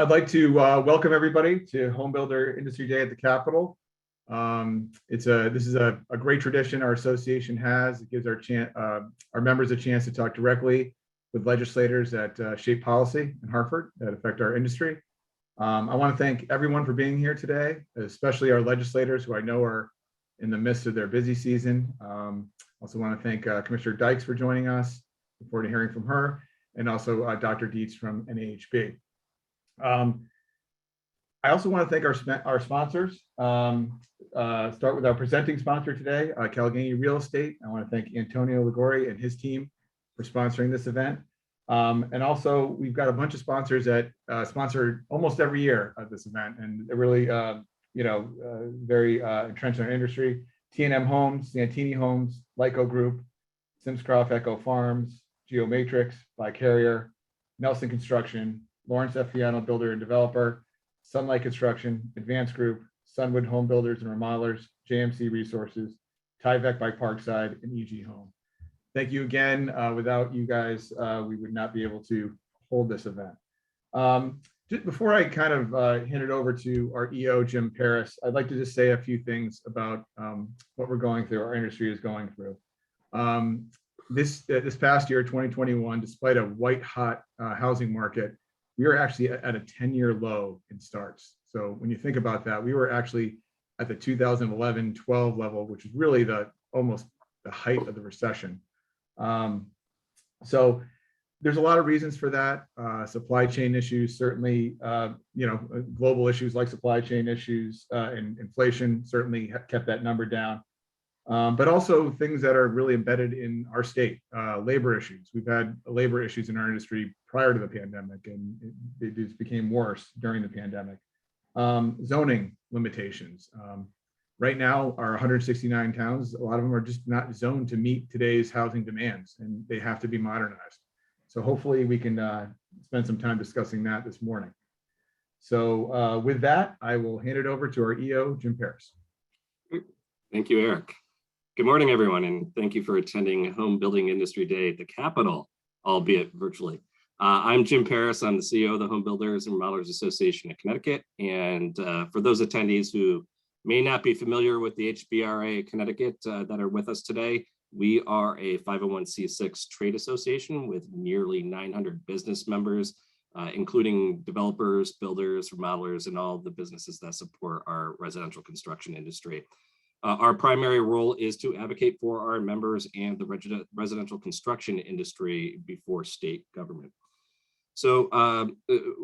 I'd like to welcome everybody to Home Builder Industry Day at the Capitol. This is a great tradition our association has. It gives our members a chance to talk directly with legislators that shape policy in Hartford that affect our industry. I want to thank everyone for being here today, especially our legislators who I know are in the midst of their busy season. Also want to thank Commissioner Dykes for joining us. Look forward to hearing from her, and also Dr. Dietz from NAHB. I also want to thank our sponsors. Start with our presenting sponsor today, Calgany Real Estate. I want to thank Antonio Ligori and his team for sponsoring this event. And also, we've got a bunch of sponsors that sponsor almost every year at this event, and they're really, very entrenched in our industry. T&M Homes, Santini Homes, Lyco Group, Simscroft Echo Farms, Geomatrix, By Carrier, Nelson Construction, Lawrence F. Fiano Builder and Developer, Sunlight Construction, Advanced Group, Sunwood Home Builders and Remodelers, JMC Resources, Tyvek by Parkside, and EG Home. Thank you again. Without you guys, we would not be able to hold this event. Just before I kind of hand it over to our EO, Jim Paris, I'd like to just say a few things about what we're going through, our industry is going through. This past year, 2021, despite a white hot housing market, we are actually at a 10-year low in starts. So when you think about that, we were actually at the 2011-12 level, which is really almost the height of the recession. So there's a lot of reasons for that. Supply chain issues, certainly, global issues like supply chain issues and inflation certainly kept that number down. But also things that are really embedded in our state, labor issues. We've had labor issues in our industry prior to the pandemic, and it just became worse during the pandemic. Zoning limitations. Right now, our 169 towns, a lot of them are just not zoned to meet today's housing demands, and they have to be modernized. So hopefully we can spend some time discussing that this morning. So with that, I will hand it over to our EO, Jim Paris. Thank you, Eric. Good morning, everyone, and thank you for attending Home Building Industry Day at the Capitol, albeit virtually. I'm Jim Paris. I'm the CEO of the Home Builders and Remodelers Association of Connecticut. And for those attendees who may not be familiar with the HBRA Connecticut that are with us today, we are a 501c6 trade association with nearly 900 business members, including developers, builders, remodelers, and all the businesses that support our residential construction industry. Our primary role is to advocate for our members and the residential construction industry before state government. So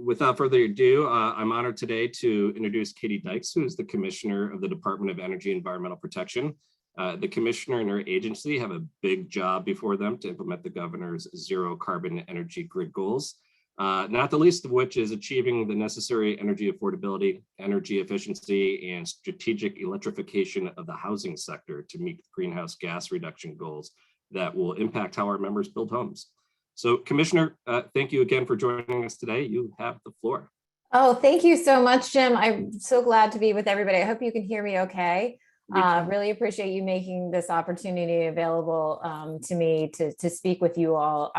without further ado, I'm honored today to introduce Katie Dykes, who is the Commissioner of the Department of Energy and Environmental Protection. The Commissioner and her agency have a big job before them to implement the governor's zero carbon energy grid goals, not the least of which is achieving the necessary energy affordability, energy efficiency, and strategic electrification of the housing sector to meet greenhouse gas reduction goals that will impact how our members build homes. So Commissioner, thank you again for joining us today. You have the floor. Oh, thank you so much, Jim. I'm so glad to be with everybody. I hope you can hear me okay. Really appreciate you making this opportunity available to me to speak with you all.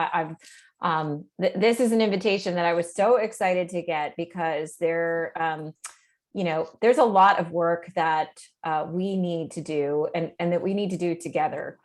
This is an invitation that I was so excited to get because there's a lot of work that we need to do and that we need to do together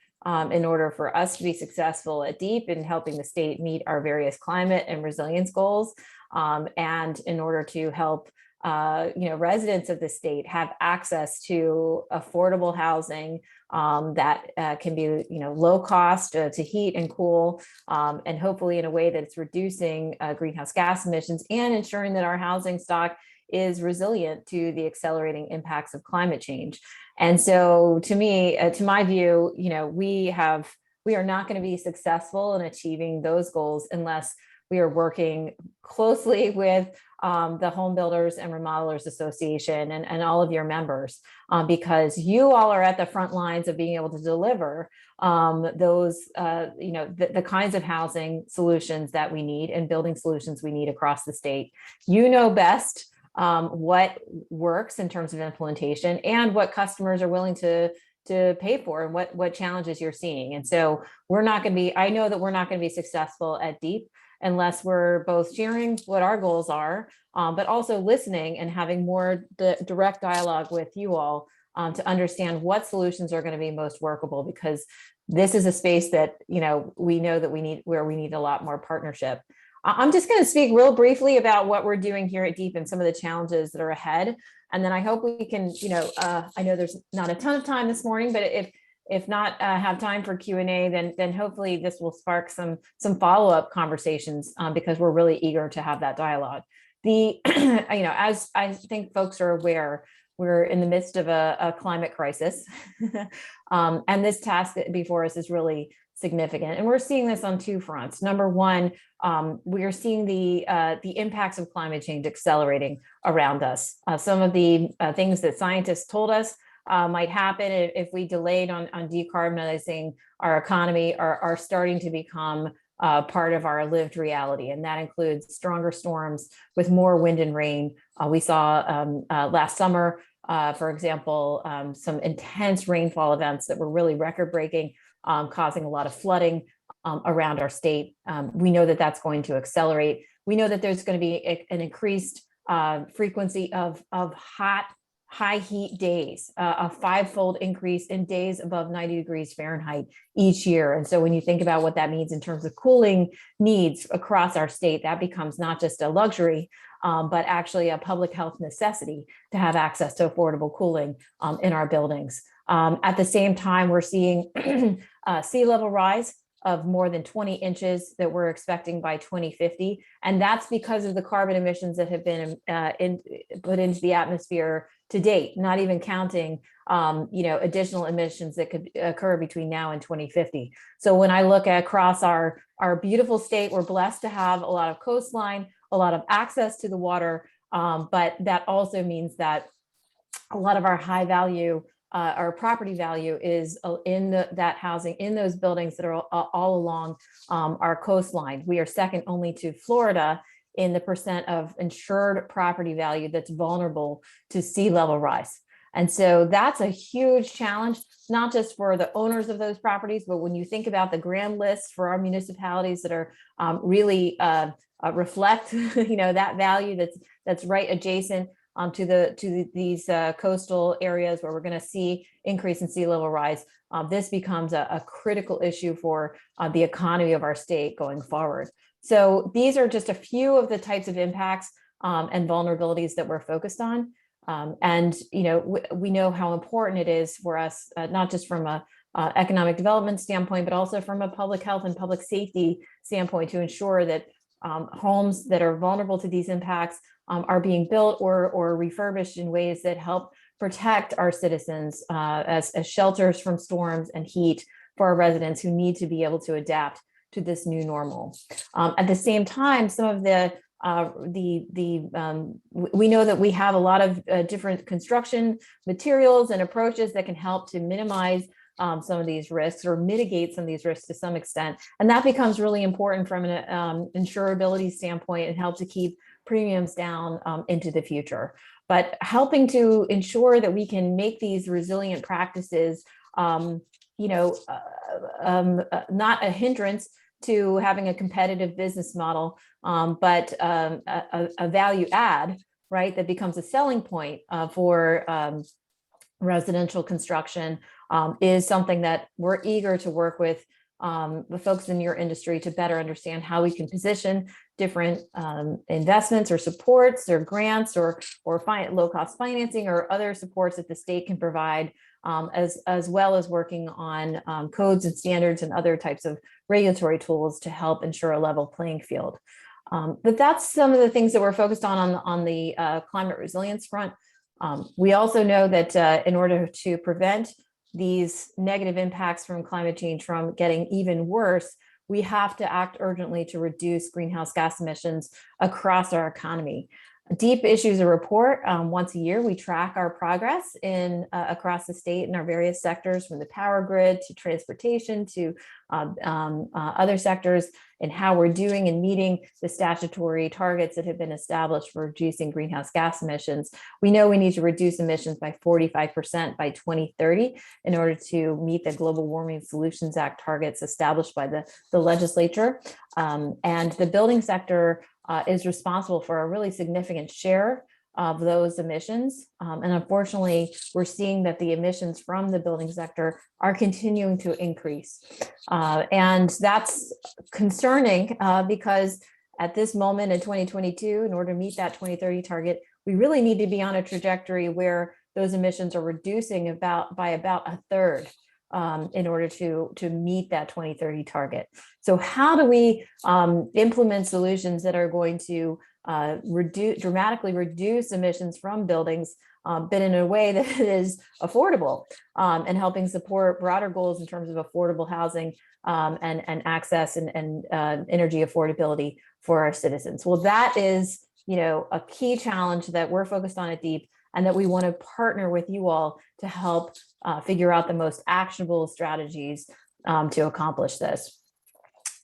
in order for us to be successful at DEEP in helping the state meet our various climate and resilience goals, and in order to help residents of the state have access to affordable housing that can be, low cost to heat and cool, and hopefully in a way that's reducing greenhouse gas emissions and ensuring that our housing stock is resilient to the accelerating impacts of climate change. And so to me, to my view, we are not going to be successful in achieving those goals unless we are working closely with the Home Builders and Remodelers Association and all of your members, because you all are at the front lines of being able to deliver those, the kinds of housing solutions that we need and building solutions we need across the state. You know best what works in terms of implementation and what customers are willing to pay for and what challenges you're seeing. And so I know that we're not going to be successful at DEEP unless we're both sharing what our goals are, but also listening and having more direct dialogue with you all to understand what solutions are going to be most workable, because this is a space that, we know that we need a lot more partnership. I'm just going to speak real briefly about what we're doing here at DEEP and some of the challenges that are ahead. And then I hope we can, I know there's not a ton of time this morning, but if not have time for Q&A, then hopefully this will spark some follow-up conversations because we're really eager to have that dialogue. As I think folks are aware, we're in the midst of a climate crisis, and this task before us is really significant. And we're seeing this on two fronts. Number one, we are seeing the impacts of climate change accelerating around us. Some of the things that scientists told us might happen if we delayed on decarbonizing our economy are starting to become part of our lived reality. And that includes stronger storms with more wind and rain. We saw last summer, for example, some intense rainfall events that were really record-breaking, causing a lot of flooding around our state. We know that that's going to accelerate. We know that there's going to be an increased frequency of high heat days, a five-fold increase in days above 90 degrees Fahrenheit each year. And so when you think about what that means in terms of cooling needs across our state, that becomes not just a luxury, but actually a public health necessity to have access to affordable cooling in our buildings. At the same time, we're seeing sea level rise of more than 20 inches that we're expecting by 2050. And that's because of the carbon emissions that have been put into the atmosphere to date, not even counting additional emissions that could occur between now and 2050. So when I look across our beautiful state, we're blessed to have a lot of coastline, a lot of access to the water, but that also means that a lot of our high value, our property value is in that housing, in those buildings that are all along our coastline. We are second only to Florida in the percent of insured property value that's vulnerable to sea level rise. And so that's a huge challenge, not just for the owners of those properties, but when you think about the grand list for our municipalities that are really reflect, that value that's right adjacent to these coastal areas where we're going to see increase in sea level rise. This becomes a critical issue for the economy of our state going forward. So these are just a few of the types of impacts and vulnerabilities that we're focused on. And we know how important it is for us, not just from a economic development standpoint, but also from a public health and public safety standpoint, to ensure that homes that are vulnerable to these impacts are being built or refurbished in ways that help protect our citizens as shelters from storms and heat for our residents who need to be able to adapt to this new normal. At the same time, some of we know that we have a lot of different construction materials and approaches that can help to minimize some of these risks or mitigate some of these risks to some extent. And that becomes really important from an insurability standpoint and help to keep premiums down into the future. But helping to ensure that we can make these resilient practices, not a hindrance to having a competitive business model, but a value add, right, that becomes a selling point for residential construction, is something that we're eager to work with the folks in your industry to better understand how we can position different investments or supports or grants or low-cost financing or other supports that the state can provide, as well as working on codes and standards and other types of regulatory tools to help ensure a level playing field. But that's some of the things that we're focused on the climate resilience front. We also know that in order to prevent these negative impacts from climate change from getting even worse, we have to act urgently to reduce greenhouse gas emissions across our economy. DEEP issues a report once a year. We track our progress in across the state in our various sectors, from the power grid to transportation to other sectors, and how we're doing in meeting the statutory targets that have been established for reducing greenhouse gas emissions. We know we need to reduce emissions by 45% by 2030 in order to meet the Global Warming Solutions Act targets established by the legislature. And the building sector is responsible for a really significant share of those emissions. And unfortunately, we're seeing that the emissions from the building sector are continuing to increase. And that's concerning because at this moment in 2022, in order to meet that 2030 target, we really need to be on a trajectory where those emissions are reducing by about a third in order to meet that 2030 target. So how do we implement solutions that are going to dramatically reduce emissions from buildings, but in a way that is affordable and helping support broader goals in terms of affordable housing and access and energy affordability for our citizens? Well, that is, a key challenge that we're focused on at DEEP, and that we want to partner with you all to help figure out the most actionable strategies to accomplish this.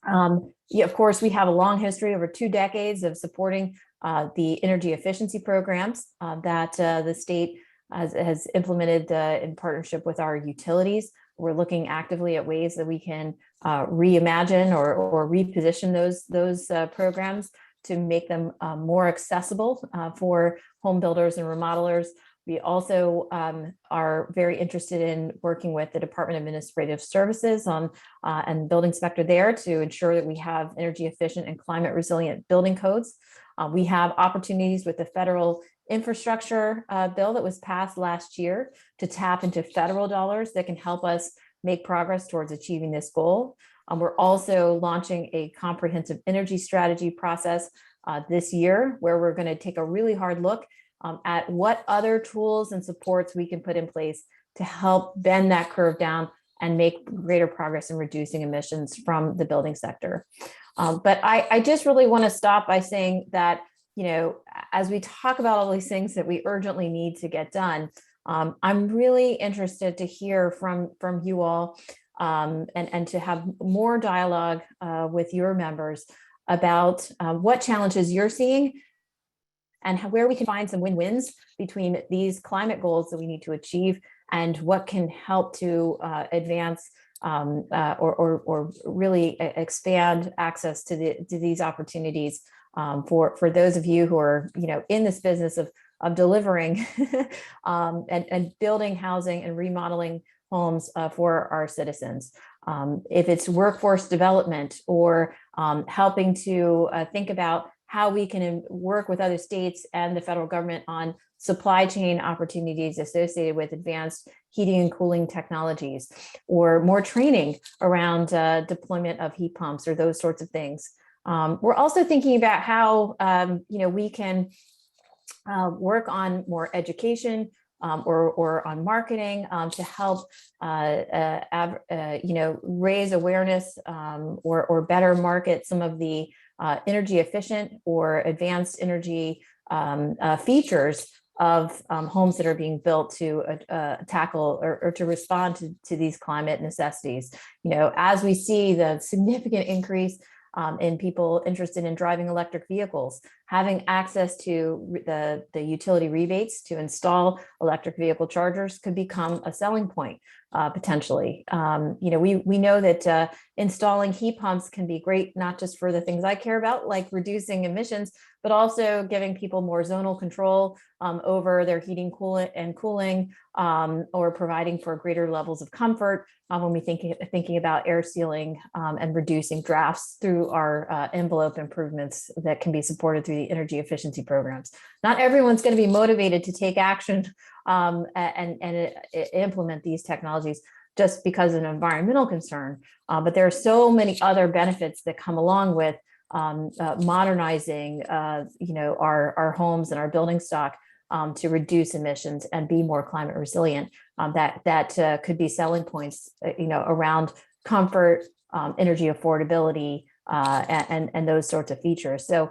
Of course, we have a long history, over 2 decades, of supporting the energy efficiency programs that the state has implemented in partnership with our utilities. We're looking actively at ways that we can reimagine or reposition those programs to make them more accessible for home builders and remodelers. We also are very interested in working with the Department of Administrative Services and building inspector there to ensure that we have energy efficient and climate resilient building codes. We have opportunities with the federal infrastructure bill that was passed last year to tap into federal dollars that can help us make progress towards achieving this goal. We're also launching a comprehensive energy strategy process this year, where we're going to take a really hard look at what other tools and supports we can put in place to help bend that curve down and make greater progress in reducing emissions from the building sector. But I just really want to stop by saying that, as we talk about all these things that we urgently need to get done, I'm really interested to hear from you all and to have more dialogue with your members about what challenges you're seeing and where we can find some win-wins between these climate goals that we need to achieve and what can help to advance or really expand access to these opportunities for those of you who are in this business of delivering and building housing and remodeling homes for our citizens. If it's workforce development or helping to think about how we can work with other states and the federal government on supply chain opportunities associated with advanced heating and cooling technologies, or more training around deployment of heat pumps or those sorts of things. We're also thinking about how we can work on more education or on marketing to help raise awareness or better market some of the energy efficient or advanced energy features of homes that are being built to tackle or to respond to these climate necessities. As we see the significant increase in people interested in driving electric vehicles, having access to the utility rebates to install electric vehicle chargers could become a selling point potentially. We know that installing heat pumps can be great, not just for the things I care about, like reducing emissions, but also giving people more zonal control over their heating, cooling, or providing for greater levels of comfort when we thinking about air sealing and reducing drafts through our envelope improvements that can be supported through the energy efficiency programs. Not everyone's going to be motivated to take action and implement these technologies just because of an environmental concern, but there are so many other benefits that come along with modernizing our homes and our building stock to reduce emissions and be more climate resilient. That could be selling points around comfort, energy affordability, and those sorts of features. So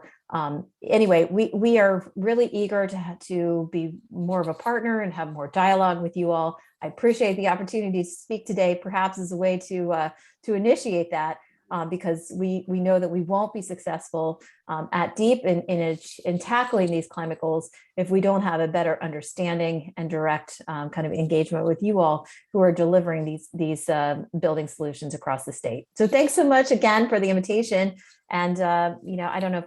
Anyway, we are really eager to be more of a partner and have more dialogue with you all. I appreciate the opportunity to speak today, perhaps as a way to initiate that, because we know that we won't be successful at DEEP in tackling these climate goals if we don't have a better understanding and direct kind of engagement with you all who are delivering these building solutions across the state. So thanks so much again for the invitation. And I don't know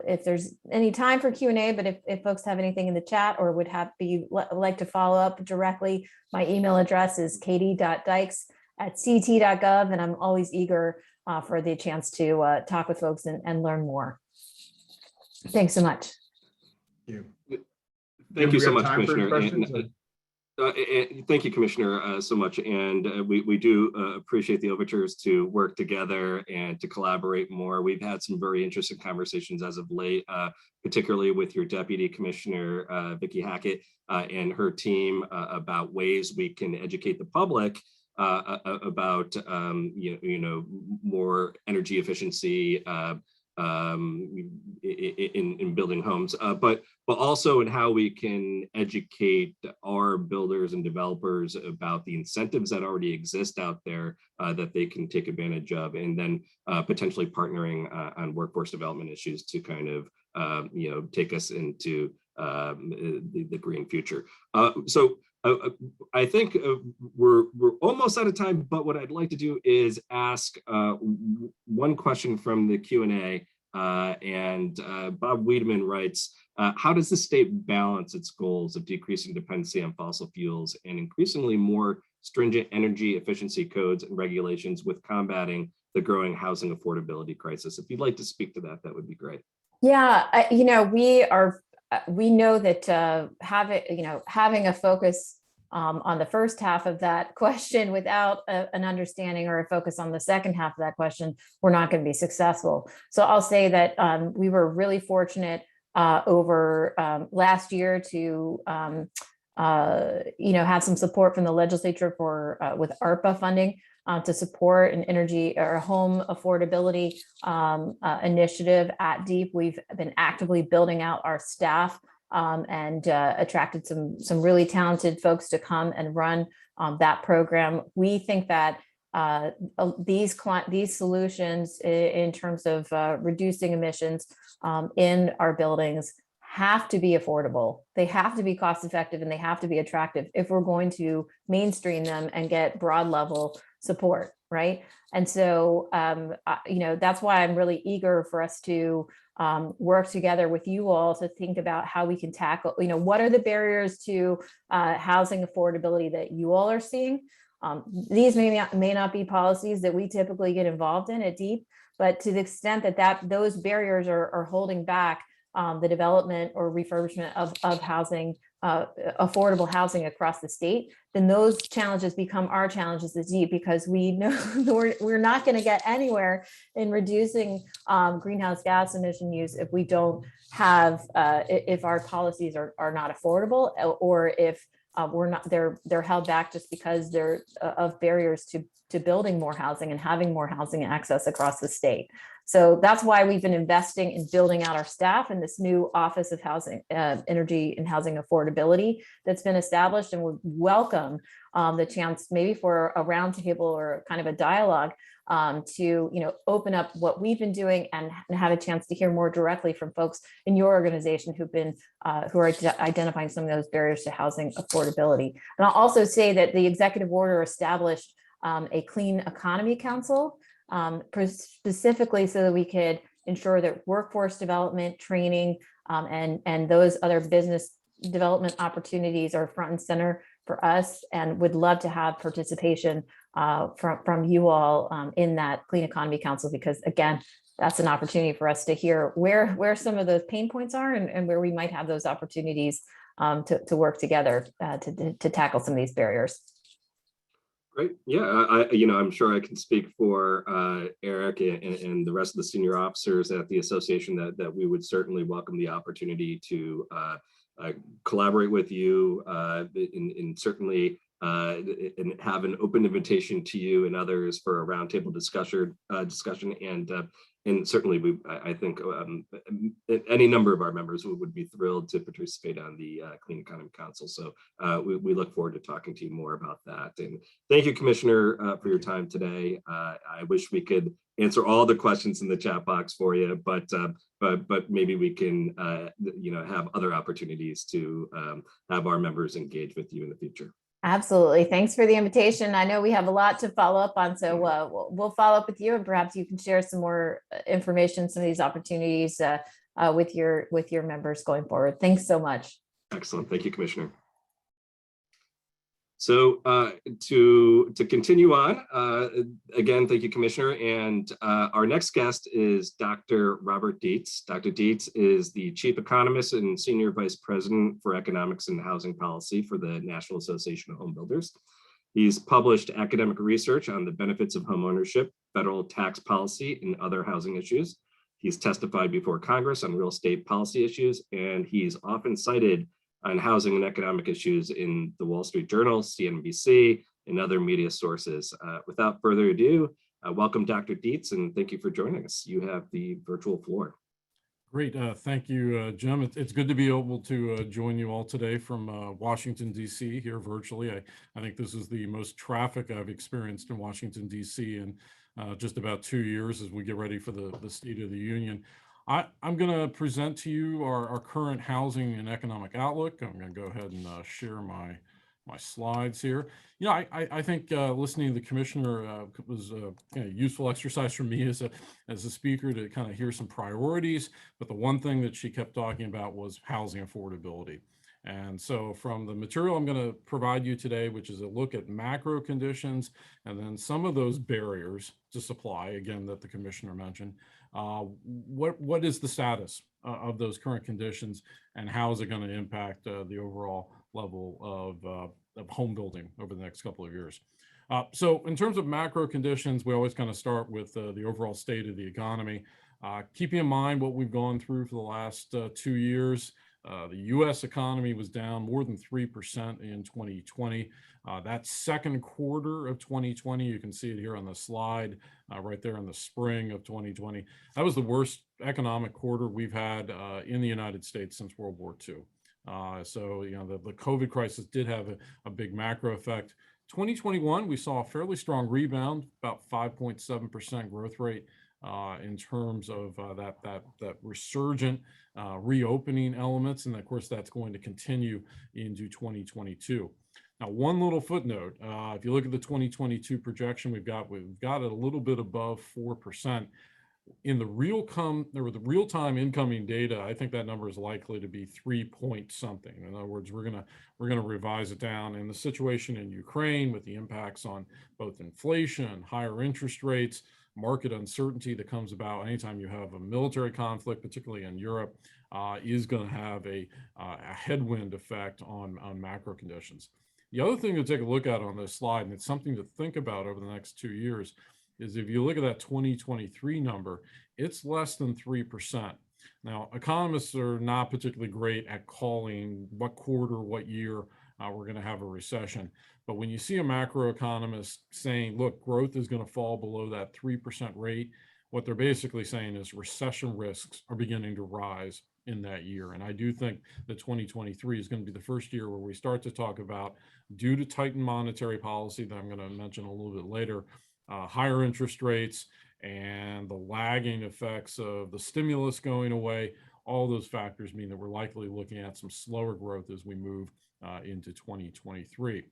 if there's any time for Q&A, but if folks have anything in the chat or would like to follow up directly, my email address is katie.dykes@ct.gov, and I'm always eager for the chance to talk with folks and learn more. Thanks so much. Thank you so much, Commissioner. Thank you, Commissioner, so much. And we do appreciate the overtures to work together and to collaborate more. We've had some very interesting conversations as of late, particularly with your Deputy Commissioner, Vicki Hackett, and her team about ways we can educate the public about more energy efficiency in building homes, but also in how we can educate our builders and developers about the incentives that already exist out there that they can take advantage of, and then potentially partnering on workforce development issues to kind of take us into the green future. So I think we're almost out of time, but what I'd like to do is ask one question from the Q&A. Bob Wiedemann writes, how does the state balance its goals of decreasing dependency on fossil fuels and increasingly more stringent energy efficiency codes and regulations with combating the growing housing affordability crisis? If you'd like to speak to that, that would be great. Yeah, we know that having a focus on the first half of that question without an understanding or a focus on the second half of that question, we're not going to be successful. So I'll say that we were really fortunate over last year to have some support from the legislature with ARPA funding to support an energy or home affordability initiative at DEEP. We've been actively building out our staff and attracted some really talented folks to come and run that program. We think that these solutions in terms of reducing emissions in our buildings have to be affordable. They have to be cost effective, and they have to be attractive if we're going to mainstream them and get broad level support, right? And so, that's why I'm really eager for us to work together with you all to think about how we can tackle, what are the barriers to housing affordability that you all are seeing. These may not be policies that we typically get involved in at DEEP, but to the extent that those barriers are holding back the development or refurbishment of housing, affordable housing across the state, then those challenges become our challenges at DEEP, because we know we're not going to get anywhere in reducing greenhouse gas emission use if we don't have, if our policies are not affordable, or if they're held back just because they're of barriers to building more housing and having more housing access across the state. So that's why we've been investing in building out our staff in this new Office of Housing, Energy and Housing Affordability that's been established, and would welcome the chance maybe for a roundtable or kind of a dialogue to open up what we've been doing and have a chance to hear more directly from folks in your organization who are identifying some of those barriers to housing affordability. And I'll also say that the executive order established a Clean Economy Council, specifically so that we could ensure that workforce development, training, and those other business development opportunities are front and center for us, and would love to have participation from you all in that Clean Economy Council, because again, that's an opportunity for us to hear where some of those pain points are and where we might have those opportunities to work together to tackle some of these barriers. Great. Yeah, I'm sure I can speak for Eric and the rest of the senior officers at the association that we would certainly welcome the opportunity to collaborate with you in certainly and have an open invitation to you and others for a roundtable discussion. And certainly, I think any number of our members would be thrilled to participate on the Clean Economy Council. So we look forward to talking to you more about that. And thank you, Commissioner, for your time today. I wish we could answer all the questions in the chat box for you, but maybe we can have other opportunities to have our members engage with you in the future. Absolutely. Thanks for the invitation. I know we have a lot to follow up on, so we'll follow up with you, and perhaps you can share some more information, some of these opportunities with your members going forward. Thanks so much. Excellent. Thank you, Commissioner. So to continue on, again, thank you, Commissioner. And our next guest is Dr. Robert Dietz. Dr. Dietz is the Chief Economist and Senior Vice President for Economics and Housing Policy for the National Association of Home Builders. He's published academic research on the benefits of homeownership, federal tax policy, and other housing issues. He's testified before Congress on real estate policy issues, and he's often cited on housing and economic issues in the Wall Street Journal, CNBC, and other media sources. Without further ado, welcome Dr. Dietz, and thank you for joining us. You have the virtual floor. Great, thank you, Jim. It's good to be able to join you all today from Washington, D.C. here virtually. I think this is the most traffic I've experienced in Washington, D.C. in just about 2 years as we get ready for the State of the Union. I'm going to present to you our current housing and economic outlook. I'm going to go ahead and share my slides here. You know, I think listening to the commissioner was a kind of useful exercise for me as a speaker to kind of hear some priorities. But the one thing that she kept talking about was housing affordability. And so from the material I'm going to provide you today, which is a look at macro conditions and then some of those barriers to supply, again, that the commissioner mentioned, what is the status of those current conditions and how is it going to impact the overall level of home building over the next couple of years. So in terms of macro conditions, we always kind of start with the overall state of the economy. Keeping in mind what we've gone through for the last 2 years, the U.S. economy was down more than 3% in 2020. That second quarter of 2020, you can see it here on the slide, right there in the spring of 2020. That was the worst economic quarter we've had in the United States since World War II. So, you know, the COVID crisis did have a big macro effect. 2021, we saw a fairly strong rebound, about 5.7% growth rate in terms of that resurgent reopening elements. And of course, that's going to continue into 2022. Now, one little footnote, if you look at the 2022 projection, we've got it a little bit above 4%. In the real-time incoming data, I think that number is likely to be 3 point something. In other words, we're gonna revise it down. And the situation in Ukraine with the impacts on both inflation, higher interest rates, market uncertainty that comes about anytime you have a military conflict, particularly in Europe, is going to have a headwind effect on macro conditions. The other thing to take a look at on this slide, and it's something to think about over the next 2 years, is if you look at that 2023 number, it's less than 3%. Now, economists are not particularly great at calling what quarter, what year we're going to have a recession. But when you see a macroeconomist saying, look, growth is going to fall below that 3% rate, what they're basically saying is recession risks are beginning to rise in that year. And I do think that 2023 is going to be the first year where we start to talk about, due to tightened monetary policy that I'm going to mention a little bit later, higher interest rates and the lagging effects of the stimulus going away. All those factors mean that we're likely looking at some slower growth as we move into 2023.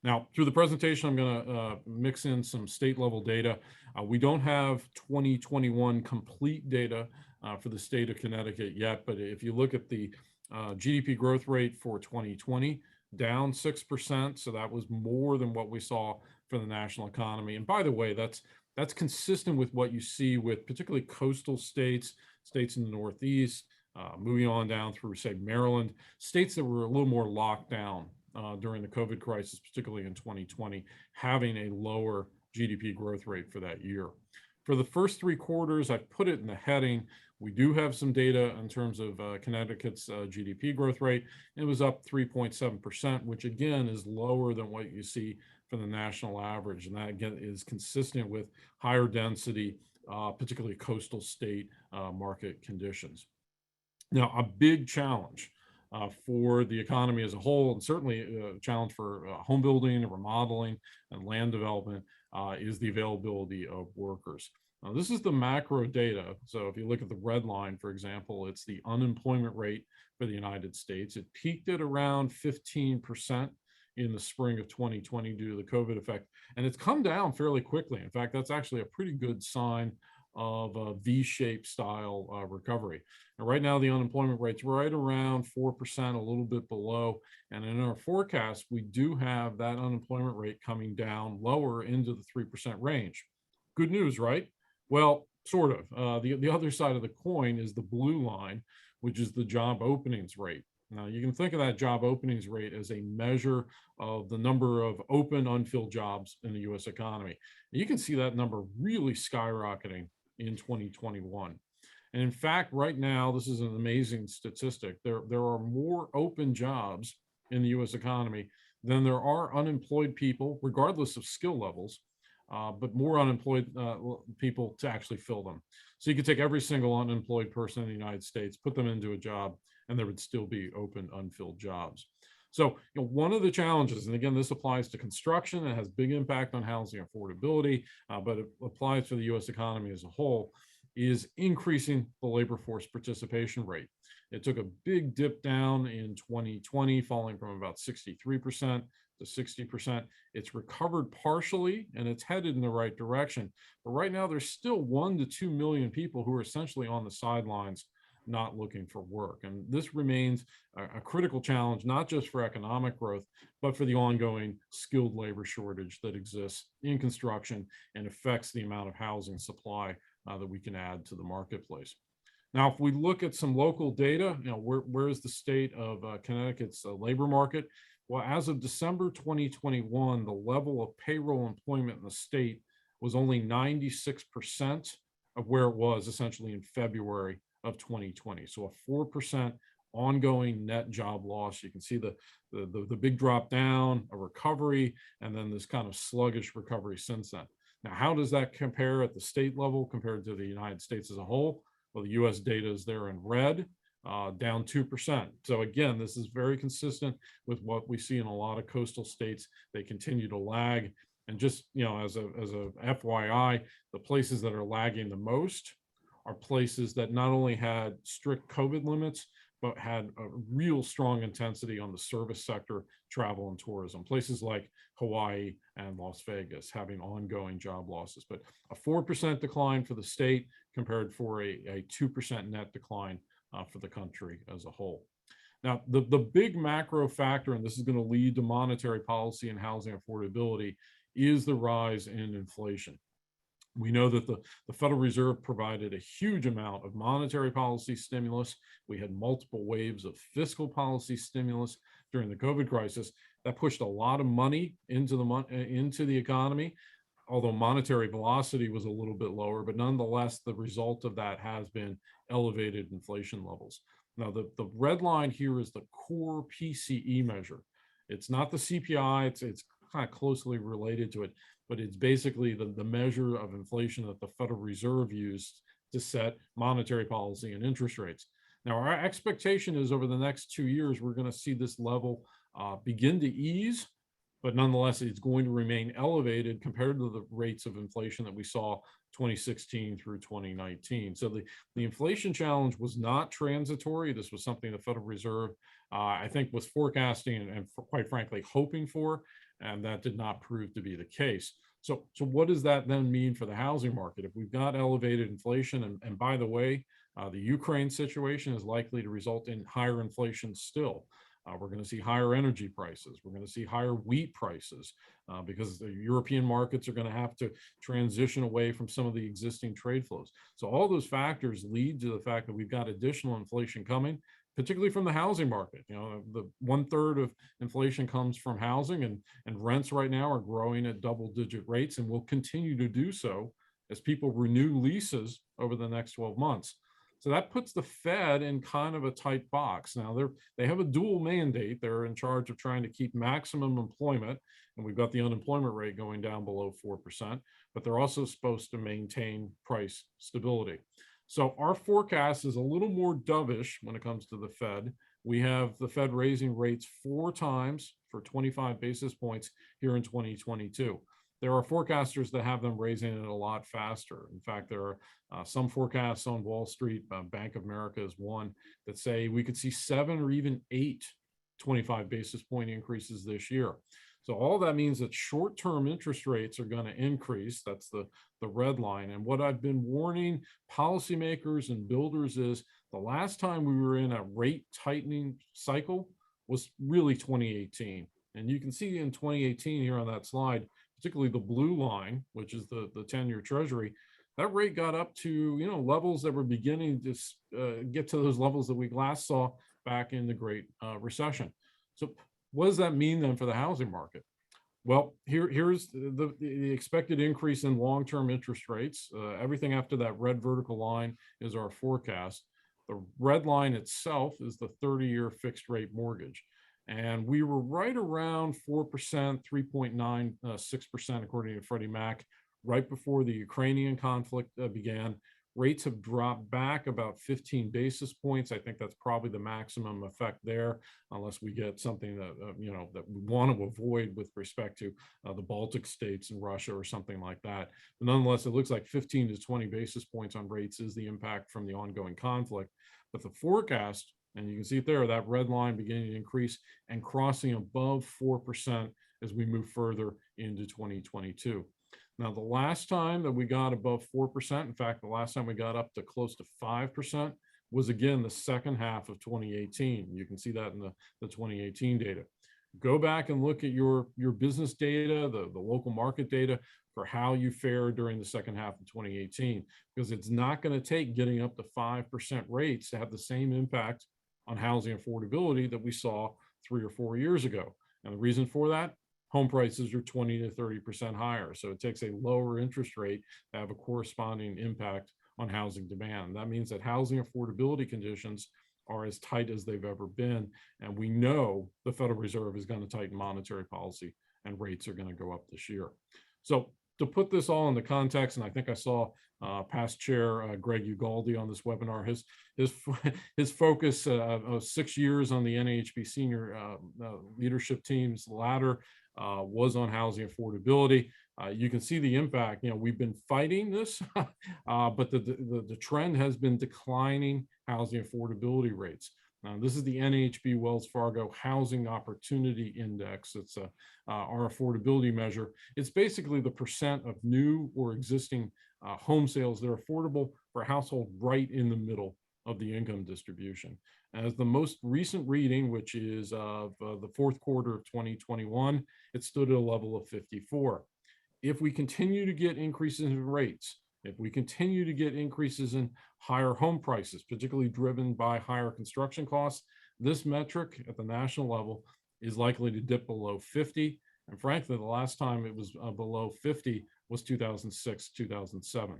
Now, through the presentation, I'm going to mix in some state level data. We don't have 2021 complete data for the state of Connecticut yet, but if you look at the GDP growth rate for 2020, down 6%. So that was more than what we saw for the national economy. And by the way, that's consistent with what you see with particularly coastal states in the Northeast, moving on down through, say, Maryland, states that were a little more locked down during the COVID crisis, particularly in 2020, having a lower GDP growth rate for that year. For the first 3 quarters, I put it in the heading. We do have some data in terms of Connecticut's GDP growth rate. It was up 3.7%, which again is lower than what you see for the national average. And that again is consistent with higher density, particularly coastal state market conditions. Now, a big challenge for the economy as a whole, and certainly a challenge for home building and remodeling and land development, is the availability of workers. Now, this is the macro data. So if you look at the red line, for example, it's the unemployment rate for the United States. It peaked at around 15% in the spring of 2020 due to the COVID effect, and it's come down fairly quickly. In fact, that's actually a pretty good sign of a V-shaped style recovery. And right now, the unemployment rate's right around 4%, a little bit below. And in our forecast, we do have that unemployment rate coming down lower into the 3% range. Good news, right? Well, sort of. The other side of the coin is the blue line, which is the job openings rate. Now, you can think of that job openings rate as a measure of the number of open, unfilled jobs in the U.S. economy. And you can see that number really skyrocketing in 2021. And in fact, right now, this is an amazing statistic. There are more open jobs in the U.S. economy than there are unemployed people, regardless of skill levels, but more unemployed people to actually fill them. So you could take every single unemployed person in the United States, put them into a job, and there would still be open, unfilled jobs. So one of the challenges, and again, this applies to construction, it has big impact on housing affordability, but it applies to the U.S. economy as a whole, is increasing the labor force participation rate. It took a big dip down in 2020, falling from about 63% to 60%. It's recovered partially, and it's headed in the right direction. But right now, there's still 1 to 2 million people who are essentially on the sidelines, not looking for work. And this remains a critical challenge, not just for economic growth, but for the ongoing skilled labor shortage that exists in construction and affects the amount of housing supply that we can add to the marketplace. Now, if we look at some local data, where is the state of Connecticut's labor market? Well, as of December 2021, the level of payroll employment in the state was only 96% of where it was essentially in February of 2020. So a 4% ongoing net job loss. You can see the big drop down, a recovery, and then this kind of sluggish recovery since then. Now, how does that compare at the state level compared to the United States as a whole? Well, the US data is there in red, down 2%. So again, this is very consistent with what we see in a lot of coastal states. They continue to lag. And just, as a FYI, the places that are lagging the most are places that not only had strict COVID limits, but had a real strong intensity on the service sector, travel and tourism. Places like Hawaii and Las Vegas having ongoing job losses, but a 4% decline for the state compared for a 2% net decline for the country as a whole. Now, the big macro factor, and this is going to lead to monetary policy and housing affordability, is the rise in inflation. We know that the Federal Reserve provided a huge amount of monetary policy stimulus. We had multiple waves of fiscal policy stimulus during the COVID crisis that pushed a lot of money into the economy, although monetary velocity was a little bit lower, but nonetheless, the result of that has been elevated inflation levels. Now, the red line here is the core PCE measure. It's not the CPI, it's kind of closely related to it, but it's basically the measure of inflation that the Federal Reserve used to set monetary policy and interest rates. Now, our expectation is over the next 2 years, we're going to see this level begin to ease, but nonetheless, it's going to remain elevated compared to the rates of inflation that we saw 2016 through 2019. So the inflation challenge was not transitory. This was something the Federal Reserve, I think, was forecasting and quite frankly, hoping for, and that did not prove to be the case. So what does that then mean for the housing market? If we've got elevated inflation, and by the way, the Ukraine situation is likely to result in higher inflation still. We're going to see higher energy prices. We're going to see higher wheat prices because the European markets are going to have to transition away from some of the existing trade flows. So all those factors lead to the fact that we've got additional inflation coming, particularly from the housing market. The 1/3 of inflation comes from housing, and rents right now are growing at double-digit rates and will continue to do so as people renew leases over the next 12 months. So that puts the Fed in kind of a tight box. Now they have a dual mandate. They're in charge of trying to keep maximum employment, and we've got the unemployment rate going down below 4%, but they're also supposed to maintain price stability. So our forecast is a little more dovish when it comes to the Fed. We have the Fed raising rates 4 times for 25 basis points here in 2022. There are forecasters that have them raising it a lot faster. In fact, there are some forecasts on Wall Street, Bank of America is one, that say we could see 7 or even 8 25 basis point increases this year. So all that means that short-term interest rates are going to increase. That's the red line. And what I've been warning policymakers and builders is the last time we were in a rate tightening cycle was really 2018. And you can see in 2018 here on that slide, particularly the blue line, which is the 10-year treasury, that rate got up to levels that were beginning to get to those levels that we last saw back in the Great Recession. So what does that mean then for the housing market? Well, here's the expected increase in long-term interest rates. Everything after that red vertical line is our forecast. The red line itself is the 30-year fixed rate mortgage. And we were right around 4%, 3.96% according to Freddie Mac, right before the Ukrainian conflict began. Rates have dropped back about 15 basis points. I think that's probably the maximum effect there, unless we get something that that we want to avoid with respect to the Baltic states and Russia or something like that. But nonetheless, it looks like 15 to 20 basis points on rates is the impact from the ongoing conflict. But the forecast, and you can see it there, that red line beginning to increase and crossing above 4% as we move further into 2022. Now, the last time that we got above 4%, in fact, the last time we got up to close to 5% was, again, the second half of 2018. You can see that in the 2018 data. Go back and look at your business data, the local market data for how you fared during the second half of 2018, because it's not going to take getting up to 5% rates to have the same impact on housing affordability that we saw 3 or 4 years ago. And the reason for that, home prices are 20 to 30% higher. So it takes a lower interest rate to have a corresponding impact on housing demand. That means that housing affordability conditions are as tight as they've ever been. And we know the Federal Reserve is going to tighten monetary policy and rates are going to go up this year. So to put this all into context, and I think I saw past chair Greg Ugaldi on this webinar, his focus of 6 years on the NAHB senior leadership team's ladder was on housing affordability. You can see the impact. We've been fighting this, but the trend has been declining housing affordability rates. This is the NAHB Wells Fargo Housing Opportunity Index. It's our affordability measure. It's basically the percent of new or existing home sales that are affordable for a household right in the middle of the income distribution. As the most recent reading, which is of the fourth quarter of 2021, it stood at a level of 54. If we continue to get increases in rates, if we continue to get increases in higher home prices, particularly driven by higher construction costs, this metric at the national level is likely to dip below 50. And frankly, the last time it was below 50 was 2006, 2007.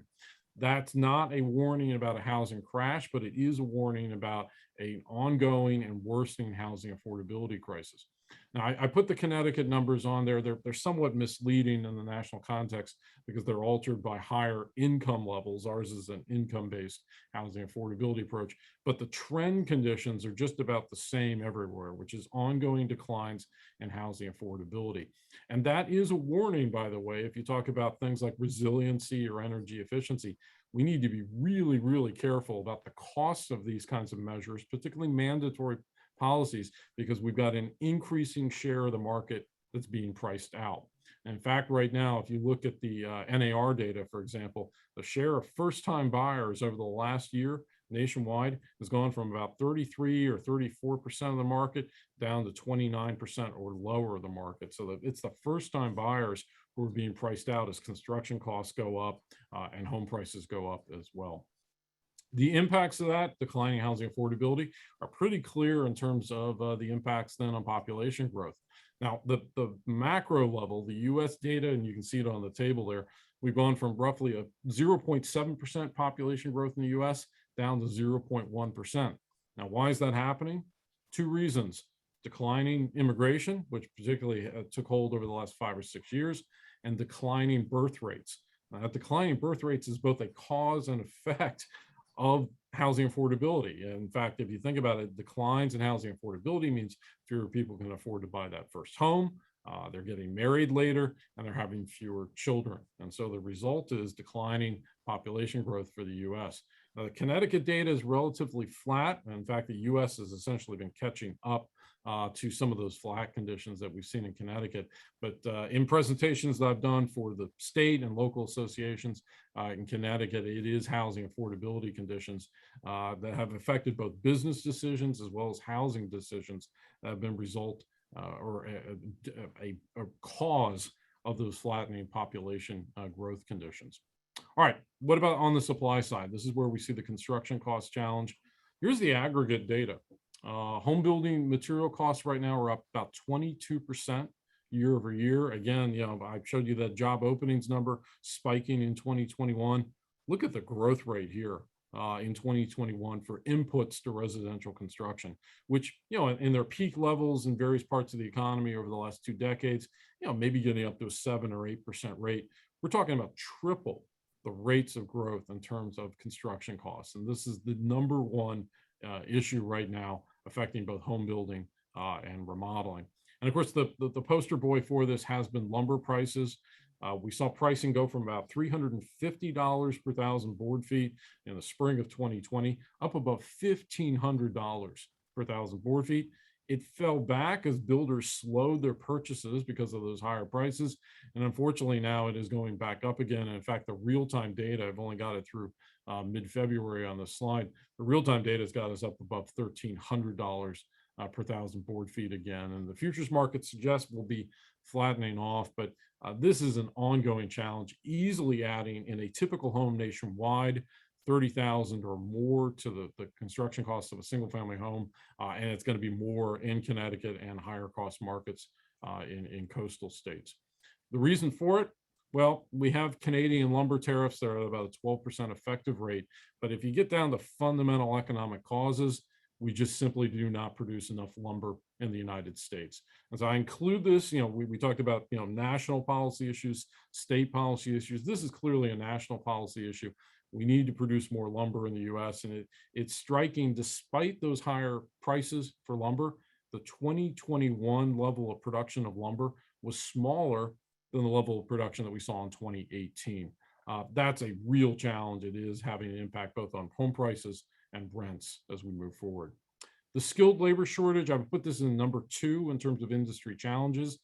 That's not a warning about a housing crash, but it is a warning about an ongoing and worsening housing affordability crisis. Now, I put the Connecticut numbers on there. They're somewhat misleading in the national context because they're altered by higher income levels. Ours is an income-based housing affordability approach, but the trend conditions are just about the same everywhere, which is ongoing declines in housing affordability. And that is a warning, by the way, if you talk about things like resiliency or energy efficiency. We need to be really, really careful about the costs of these kinds of measures, particularly mandatory policies, because we've got an increasing share of the market that's being priced out. And in fact, right now, if you look at the NAR data, for example, the share of first-time buyers over the last year nationwide has gone from about 33 or 34% of the market down to 29% or lower of the market. So that it's the first-time buyers who are being priced out as construction costs go up and home prices go up as well. The impacts of that, declining housing affordability, are pretty clear in terms of the impacts then on population growth. Now, the macro level, the US data, and you can see it on the table there, we've gone from roughly a 0.7% population growth in the US down to 0.1%. Now, why is that happening? Two reasons: declining immigration, which particularly took hold over the last 5 or 6 years, and declining birth rates. Declining birth rates is both a cause and effect of housing affordability. In fact, if you think about it, declines in housing affordability means fewer people can afford to buy that first home. They're getting married later, and they're having fewer children. And so the result is declining population growth for the US. The Connecticut data is relatively flat. In fact, the US has essentially been catching up to some of those flat conditions that we've seen in Connecticut. But in presentations that I've done for the state and local associations in Connecticut, it is housing affordability conditions that have affected both business decisions as well as housing decisions that have been or a cause of those flattening population growth conditions. All right, what about on the supply side? This is where we see the construction cost challenge. Here's the aggregate data. Home building material costs right now are up about 22% year over year. Again, I showed you that job openings number spiking in 2021. Look at the growth rate here in 2021 for inputs to residential construction, which, in their peak levels in various parts of the economy over the last 2 decades, maybe getting up to a 7 or 8% rate. We're talking about triple the rates of growth in terms of construction costs. And this is the number one issue right now affecting both home building and remodeling. And of course, the poster boy for this has been lumber prices. We saw pricing go from about $350 per thousand board feet in the spring of 2020 up above $1,500 per thousand board feet. It fell back as builders slowed their purchases because of those higher prices. And unfortunately, now it is going back up again. And in fact, the real-time data, I've only got it through mid-February on the slide. The real-time data has got us up above $1,300 per thousand board feet again. And the futures market suggests we'll be flattening off, but this is an ongoing challenge, easily adding in a typical home nationwide $30,000 or more to the construction costs of a single family home. And it's going to be more in Connecticut and higher cost markets in coastal states. The reason for it, well, we have Canadian lumber tariffs that are at about a 12% effective rate. But if you get down to fundamental economic causes, we just simply do not produce enough lumber in the United States. And so I include this, we talked about, national policy issues, state policy issues. This is clearly a national policy issue. We need to produce more lumber in the US, and it's striking, despite those higher prices for lumber, the 2021 level of production of lumber was smaller than the level of production that we saw in 2018. That's a real challenge. It is having an impact both on home prices and rents as we move forward. The skilled labor shortage, I would put this in number 2 in terms of industry challenges.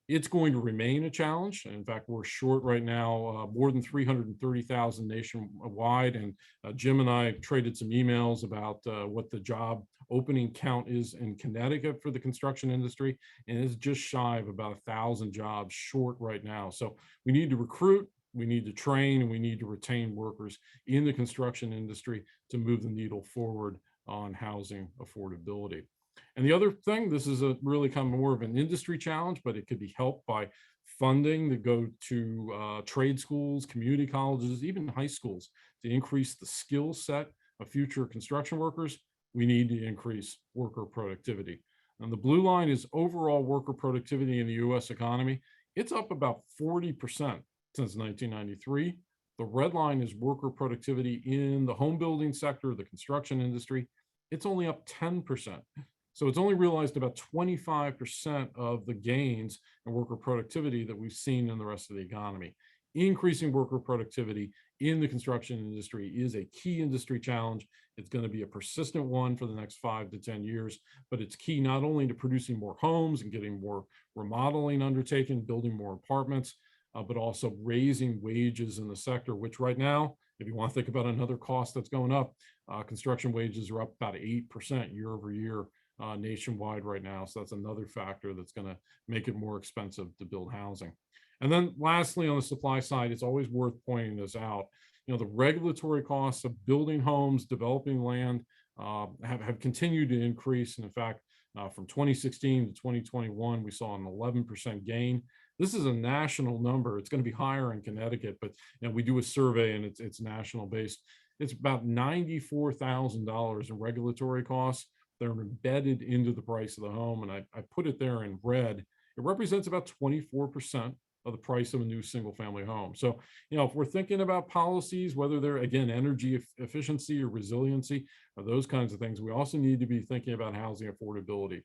It's going to remain a challenge. In fact, we're short right now more than 330,000 nationwide. And Jim and I traded some emails about what the job opening count is in Connecticut for the construction industry. And it's just shy of about 1,000 jobs short right now. So we need to recruit, we need to train, and we need to retain workers in the construction industry to move the needle forward on housing affordability. And the other thing, this is a really kind of more of an industry challenge, but it could be helped by funding that go to trade schools, community colleges, even high schools to increase the skill set of future construction workers. We need to increase worker productivity. And the blue line is overall worker productivity in the US economy. It's up about 40% since 1993. The red line is worker productivity in the home building sector, the construction industry. It's only up 10%. So it's only realized about 25% of the gains in worker productivity that we've seen in the rest of the economy. Increasing worker productivity in the construction industry is a key industry challenge. It's going to be a persistent one for the next 5 to 10 years, but it's key not only to producing more homes and getting more remodeling undertaken, building more apartments, but also raising wages in the sector, which right now, if you want to think about another cost that's going up, construction wages are up about 8% year over year nationwide right now. So that's another factor that's going to make it more expensive to build housing. And then lastly, on the supply side, it's always worth pointing this out. the regulatory costs of building homes, developing land have continued to increase. And in fact, from 2016 to 2021, we saw an 11% gain. This is a national number. It's going to be higher in Connecticut, but we do a survey and it's national based. It's about $94,000 in regulatory costs that are embedded into the price of the home. And I put it there in red. It represents about 24% of the price of a new single family home. So, if we're thinking about policies, whether they're, again, energy efficiency or resiliency or those kinds of things, we also need to be thinking about housing affordability.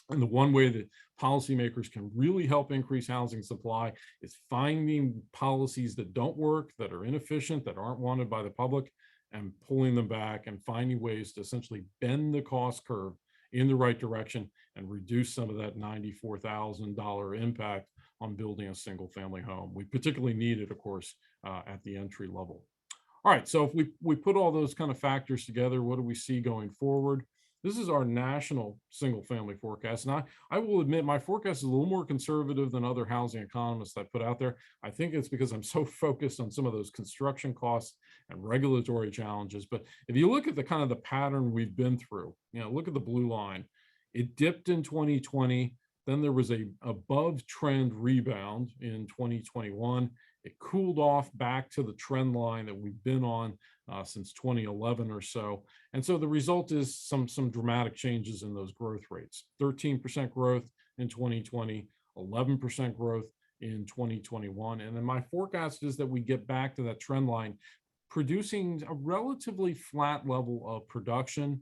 And the one way that policymakers can really help increase housing supply is finding policies that don't work, that are inefficient, that aren't wanted by the public, and pulling them back and finding ways to essentially bend the cost curve in the right direction and reduce some of that $94,000 impact on building a single family home. We particularly need it, of course, at the entry level. All right, so if we put all those kind of factors together, what do we see going forward? This is our national single family forecast. And I will admit my forecast is a little more conservative than other housing economists I put out there. I think it's because I'm so focused on some of those construction costs and regulatory challenges. But if you look at the kind of the pattern we've been through, look at the blue line. It dipped in 2020. Then there was a above trend rebound in 2021. It cooled off back to the trend line that we've been on since 2011 or so. And so the result is some dramatic changes in those growth rates. 13% growth in 2020, 11% growth in 2021. And then my forecast is that we get back to that trend line, producing a relatively flat level of production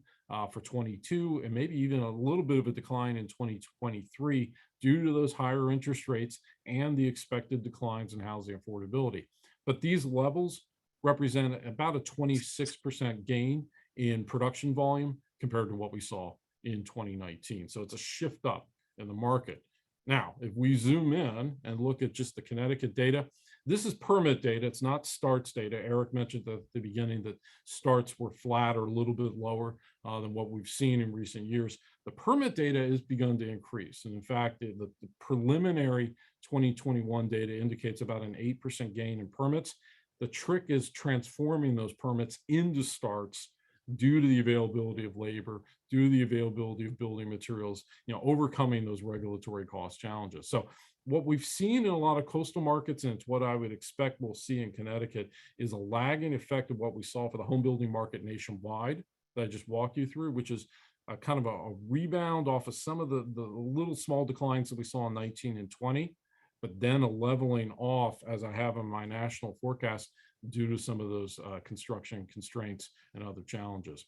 for 22, and maybe even a little bit of a decline in 2023 due to those higher interest rates and the expected declines in housing affordability. But these levels represent about a 26% gain in production volume compared to what we saw in 2019. So it's a shift up in the market. Now, if we zoom in and look at just the Connecticut data, this is permit data. It's not starts data. Eric mentioned at the beginning that starts were flat or a little bit lower than what we've seen in recent years. The permit data has begun to increase. And in fact, the preliminary 2021 data indicates about an 8% gain in permits. The trick is transforming those permits into starts due to the availability of labor, due to the availability of building materials, overcoming those regulatory cost challenges. So what we've seen in a lot of coastal markets, and it's what I would expect we'll see in Connecticut, is a lagging effect of what we saw for the home building market nationwide that I just walked you through, which is a kind of a rebound off of some of the little small declines that we saw in 19 and 20, but then a leveling off, as I have in my national forecast, due to some of those construction constraints and other challenges.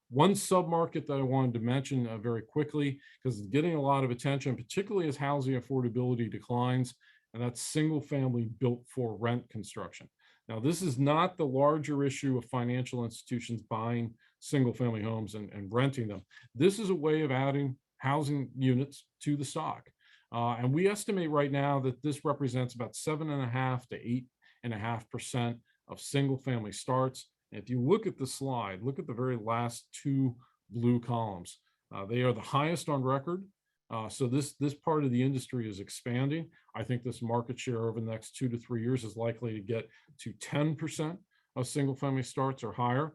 One submarket that I wanted to mention very quickly, because it's getting a lot of attention, particularly as housing affordability declines, and that's single family built for rent construction. Now, this is not the larger issue of financial institutions buying single family homes and renting them. This is a way of adding housing units to the stock. And we estimate right now that this represents about 7.5 to 8.5% of single family starts. And if you look at the slide, look at the very last two blue columns. They are the highest on record. So this part of the industry is expanding. I think this market share over the next 2 to 3 years is likely to get to 10% of single family starts or higher.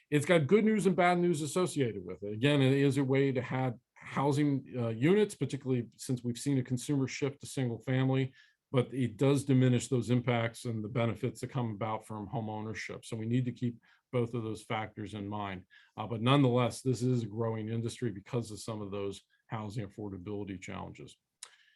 It's got good news and bad news associated with it. Again, it is a way to have housing units, particularly since we've seen a consumer shift to single family, but it does diminish those impacts and the benefits that come about from home ownership. So we need to keep both of those factors in mind. But nonetheless, this is a growing industry because of some of those housing affordability challenges.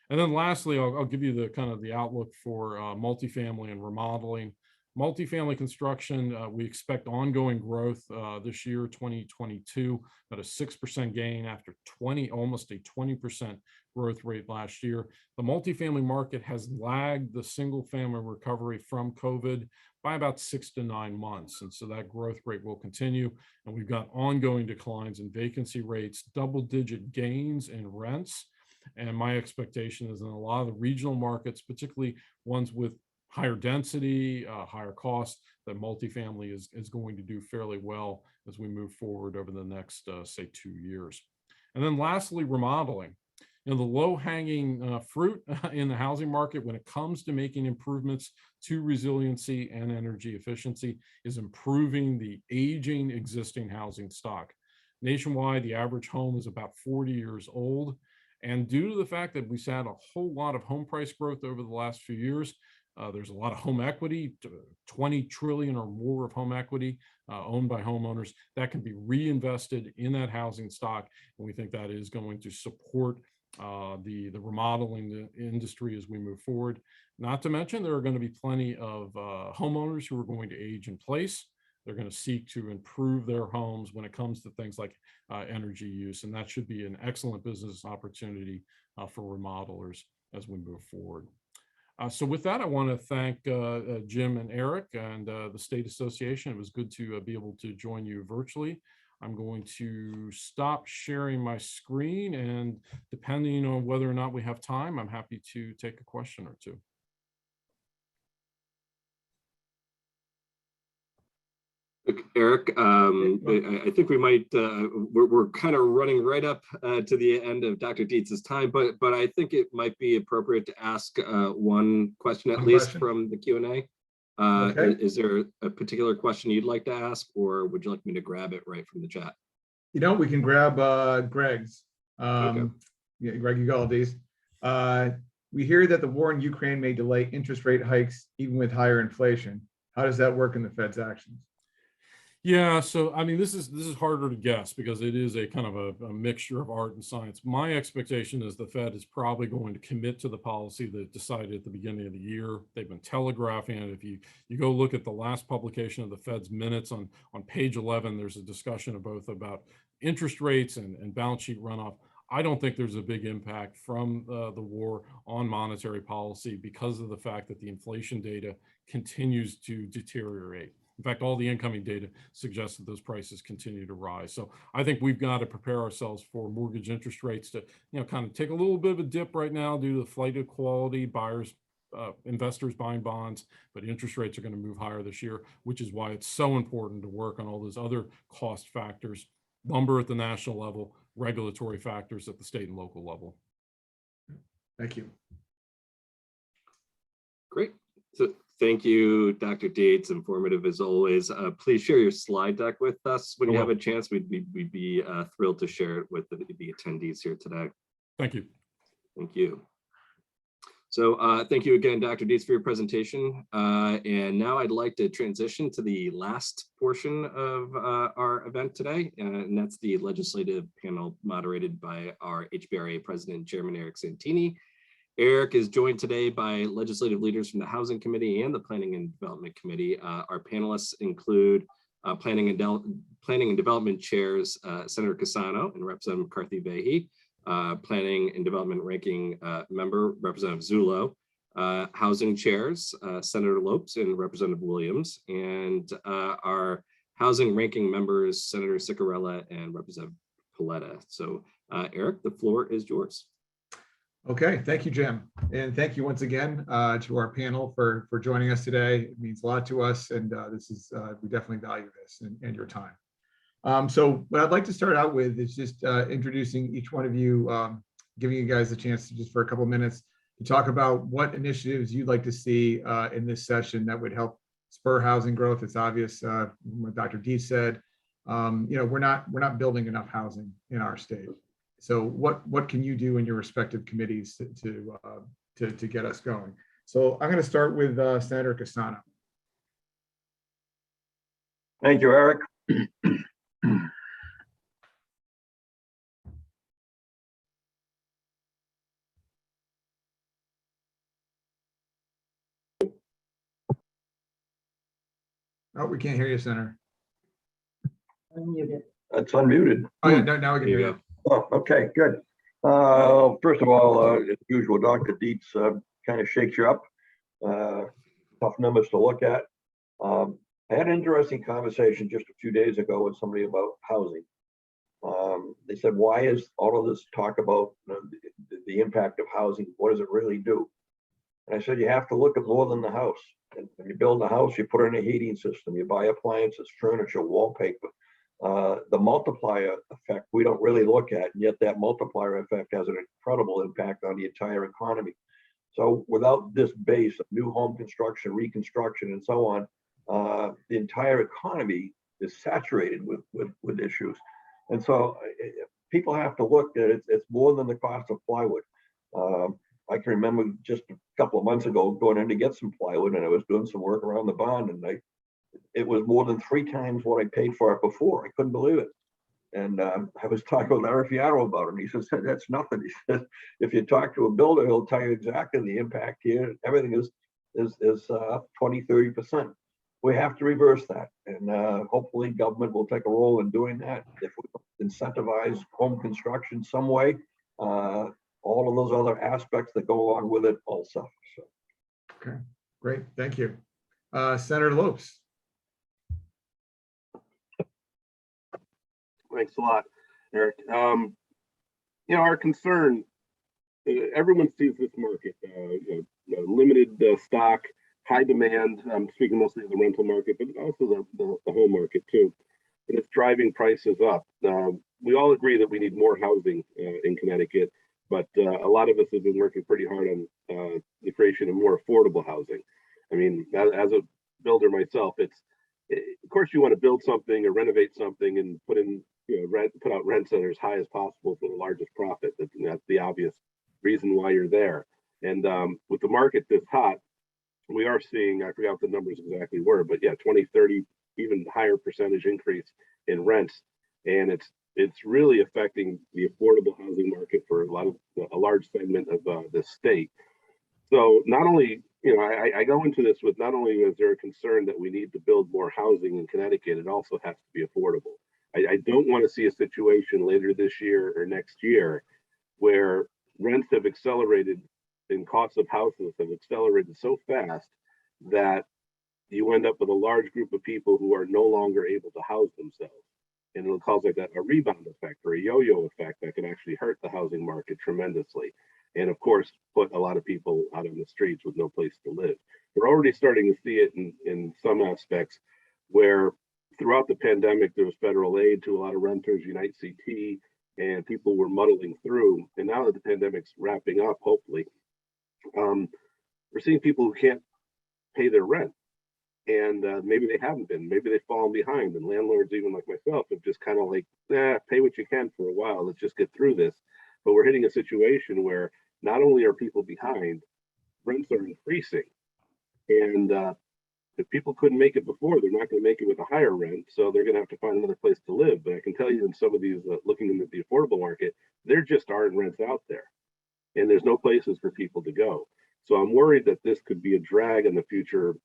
And then lastly, I'll give you the kind of the outlook for multifamily and remodeling. Multifamily construction, we expect ongoing growth this year, 2022, at a 6% gain after almost a 20% growth rate last year. The multifamily market has lagged the single family recovery from COVID by about 6 to 9 months. And so that growth rate will continue. And we've got ongoing declines in vacancy rates, double-digit gains in rents. And my expectation is in a lot of the regional markets, particularly ones with higher density, higher cost, that multifamily is going to do fairly well as we move forward over the next, say, 2 years. And then lastly, remodeling. the low-hanging fruit in the housing market when it comes to making improvements to resiliency and energy efficiency is improving the aging existing housing stock. Nationwide, the average home is about 40 years old. And due to the fact that we've had a whole lot of home price growth over the last few years, there's a lot of home equity, 20 trillion or more of home equity owned by homeowners that can be reinvested in that housing stock. And we think that is going to support the remodeling industry as we move forward. Not to mention, there are going to be plenty of homeowners who are going to age in place. They're going to seek to improve their homes when it comes to things like energy use. And that should be an excellent business opportunity for remodelers as we move forward. So with that, I want to thank Jim and Eric and the State Association. It was good to be able to join you virtually. I'm going to stop sharing my screen, and depending on whether or not we have time, I'm happy to take a question or two. Eric, I think we might, we're kind of running right up to the end of Dr. Dietz's time, but I think it might be appropriate to ask one question at least from the Q&A. Okay. Is there a particular question you'd like to ask, or would you like me to grab it right from the chat? You know, we can grab Greg's. Okay. Yeah, Greg Ugaldi's. We hear that the war in Ukraine may delay interest rate hikes even with higher inflation. How does that work in the Fed's actions? Yeah, so I mean, this is harder to guess because it is a kind of a mixture of art and science. My expectation is the Fed is probably going to commit to the policy that decided at the beginning of the year. They've been telegraphing it. If you go look at the last publication of the Fed's minutes on page 11, there's a discussion of both about interest rates and balance sheet runoff. I don't think there's a big impact from the war on monetary policy because of the fact that the inflation data continues to deteriorate. In fact, all the incoming data suggests that those prices continue to rise. So I think we've got to prepare ourselves for mortgage interest rates to, kind of take a little bit of a dip right now due to the flight to quality, buyers, investors buying bonds, but interest rates are going to move higher this year, which is why it's so important to work on all those other cost factors, lumber at the national level, regulatory factors at the state and local level. Thank you. Great. So thank you, Dr. Dietz. Informative as always. Please share your slide deck with us when you have a chance. We'd be thrilled to share it with the attendees here today. Thank you. Thank you. So thank you again, Dr. Dietz, for your presentation. And now I'd like to transition to the last portion of our event today, and that's the legislative panel moderated by our HBRA President and Chairman, Eric Santini. Eric is joined today by legislative leaders from the Housing Committee and the Planning and Development Committee. Our panelists include Planning and Development Chairs, Senator Cassano and Representative McCarthy-Vahey, Planning and Development Ranking Member, Representative Zullo, Housing Chairs, Senator Lopes and Representative Williams, and our Housing Ranking Members, Senator Ciccarella and Representative Paletta. So Eric, the floor is yours. Okay, thank you, Jim. And thank you once again to our panel for joining us today. It means a lot to us, and this is we definitely value this and your time. So what I'd like to start out with is just introducing each one of you, giving you guys a chance to just for a couple of minutes to talk about what initiatives you'd like to see in this session that would help spur housing growth. It's obvious what Dr. Dietz said. We're not building enough housing in our state. So what can you do in your respective committees to get us going? So I'm going to start with Senator Cassano. Thank you, Eric. Oh, we can't hear you, Senator. Unmuted. That's unmuted. Oh, yeah, now we can hear you. Oh, okay, good. First of all, as usual, Dr. Dietz kind of shakes you up. Tough numbers to look at. I had an interesting conversation just a few days ago with somebody about housing. They said, why is all of this talk about the impact of housing? What does it really do? And I said, you have to look at more than the house. And when you build a house, you put in a heating system, you buy appliances, furniture, wallpaper, the multiplier effect we don't really look at, and yet that multiplier effect has an incredible impact on the entire economy. So without this base of new home construction, reconstruction, and so on, the entire economy is saturated with issues. And so people have to look at it. It's more than the cost of plywood. I can remember just a couple of months ago going in to get some plywood, and I was doing some work around the barn, and it was more than 3 times what I paid for it before. I couldn't believe it. And I was talking with Larry Fiato about it, and he says, that's nothing. He says, if you talk to a builder, he'll tell you exactly the impact here. Everything is 20, 30%. We have to reverse that. And hopefully government will take a role in doing that. If we incentivize home construction some way, all of those other aspects that go along with it all suffer. So. Okay, great, thank you. Senator Lopes. Thanks a lot, Eric. Our concern, everyone sees this market, limited stock, high demand. I'm speaking mostly of the rental market, but also the home market too. And it's driving prices up. We all agree that we need more housing in Connecticut, but a lot of us have been working pretty hard on the creation of more affordable housing. I mean, as a builder myself, of course you want to build something or renovate something and put out rents that are as high as possible for the largest profit. That's the obvious reason why you're there. And with the market this hot, we are seeing, I forgot what the numbers exactly were, but yeah, 20, 30, even higher percentage increase in rents. And it's really affecting the affordable housing market for a large segment of the state. So not only, I go into this with not only is there a concern that we need to build more housing in Connecticut, it also has to be affordable. I don't want to see a situation later this year or next year where rents have accelerated and costs of houses have accelerated so fast that you end up with a large group of people who are no longer able to house themselves. And it'll cause like a rebound effect or a yo-yo effect that can actually hurt the housing market tremendously. And of course, put a lot of people out on the streets with no place to live. We're already starting to see it in some aspects where throughout the pandemic, there was federal aid to a lot of renters, Unite CT, and people were muddling through. And now that the pandemic's wrapping up, hopefully, we're seeing people who can't pay their rent. And maybe they haven't been, maybe they've fallen behind. And landlords, even like myself, have just kind of like, pay what you can for a while. Let's just get through this. But we're hitting a situation where not only are people behind, rents are increasing. And if people couldn't make it before, they're not going to make it with a higher rent. So they're going to have to find another place to live. But I can tell you in some of these, looking into the affordable market, there just aren't rents out there. And there's no places for people to go. So I'm worried that this could be a drag on the future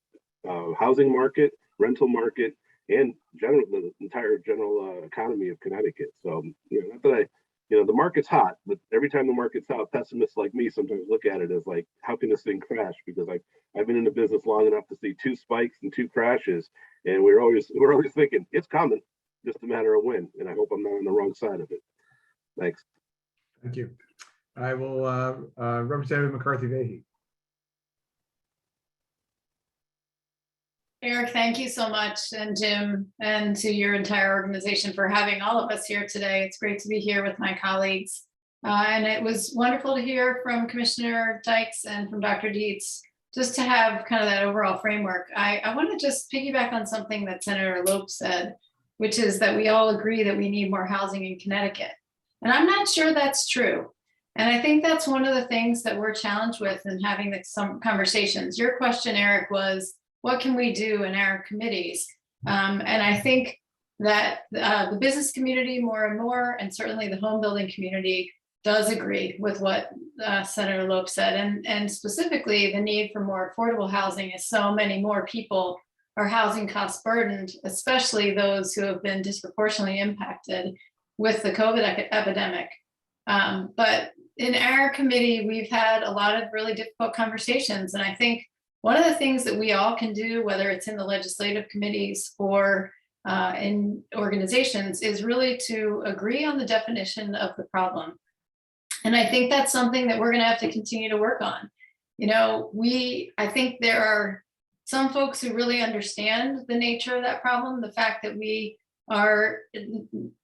housing market, rental market, and the entire general economy of Connecticut. So, not that the market's hot, but every time the market's hot, pessimists like me sometimes look at it as like, how can this thing crash? Because I've been in the business long enough to see 2 spikes and 2 crashes, and we're always thinking it's coming, just a matter of when. And I hope I'm not on the wrong side of it. Thanks. Thank you. I will Representative McCarthy-Vahey. Eric, thank you so much, and Jim, and to your entire organization for having all of us here today. It's great to be here with my colleagues. And it was wonderful to hear from Commissioner Dykes and from Dr. Dietz, just to have kind of that overall framework. I want to just piggyback on something that Senator Lopes said, which is that we all agree that we need more housing in Connecticut. And I'm not sure that's true. And I think that's one of the things that we're challenged with in having some conversations. Your question, Eric, was, what can we do in our committees? And I think that the business community more and more, and certainly the home building community, does agree with what Senator Lopes said, and specifically the need for more affordable housing, as so many more people are housing cost burdened, especially those who have been disproportionately impacted with the COVID epidemic. But in our committee, we've had a lot of really difficult conversations, and I think one of the things that we all can do, whether it's in the legislative committees or in organizations, is really to agree on the definition of the problem. And I think that's something that we're going to have to continue to work on. I think there are some folks who really understand the nature of that problem, the fact that we are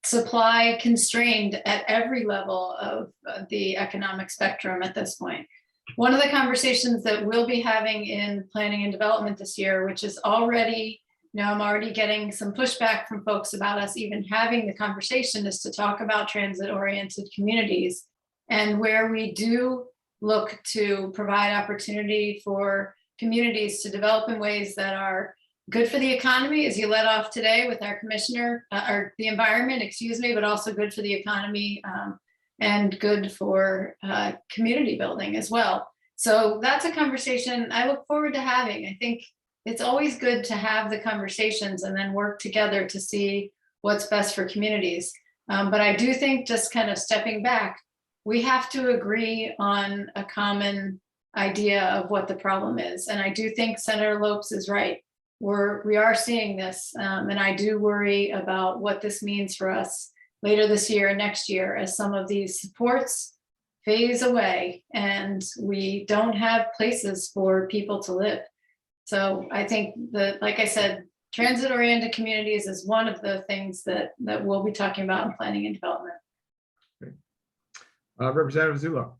supply constrained at every level of the economic spectrum at this point. One of the conversations that we'll be having in planning and development this year, which is already, I'm already getting some pushback from folks about us even having the conversation, is to talk about transit-oriented communities, and where we do look to provide opportunity for communities to develop in ways that are good for the economy, as you led off today with our commissioner, or the environment, excuse me, but also good for the economy, and good for community building as well. So that's a conversation I look forward to having. I think it's always good to have the conversations and then work together to see what's best for communities. But I do think, just kind of stepping back, we have to agree on a common idea of what the problem is. And I do think Senator Lopes is right. We are seeing this, and I do worry about what this means for us later this year and next year, as some of these supports phase away and we don't have places for people to live. So I think that, like I said, transit-oriented communities is one of the things that we'll be talking about in planning and development. Okay. Representative Zullo.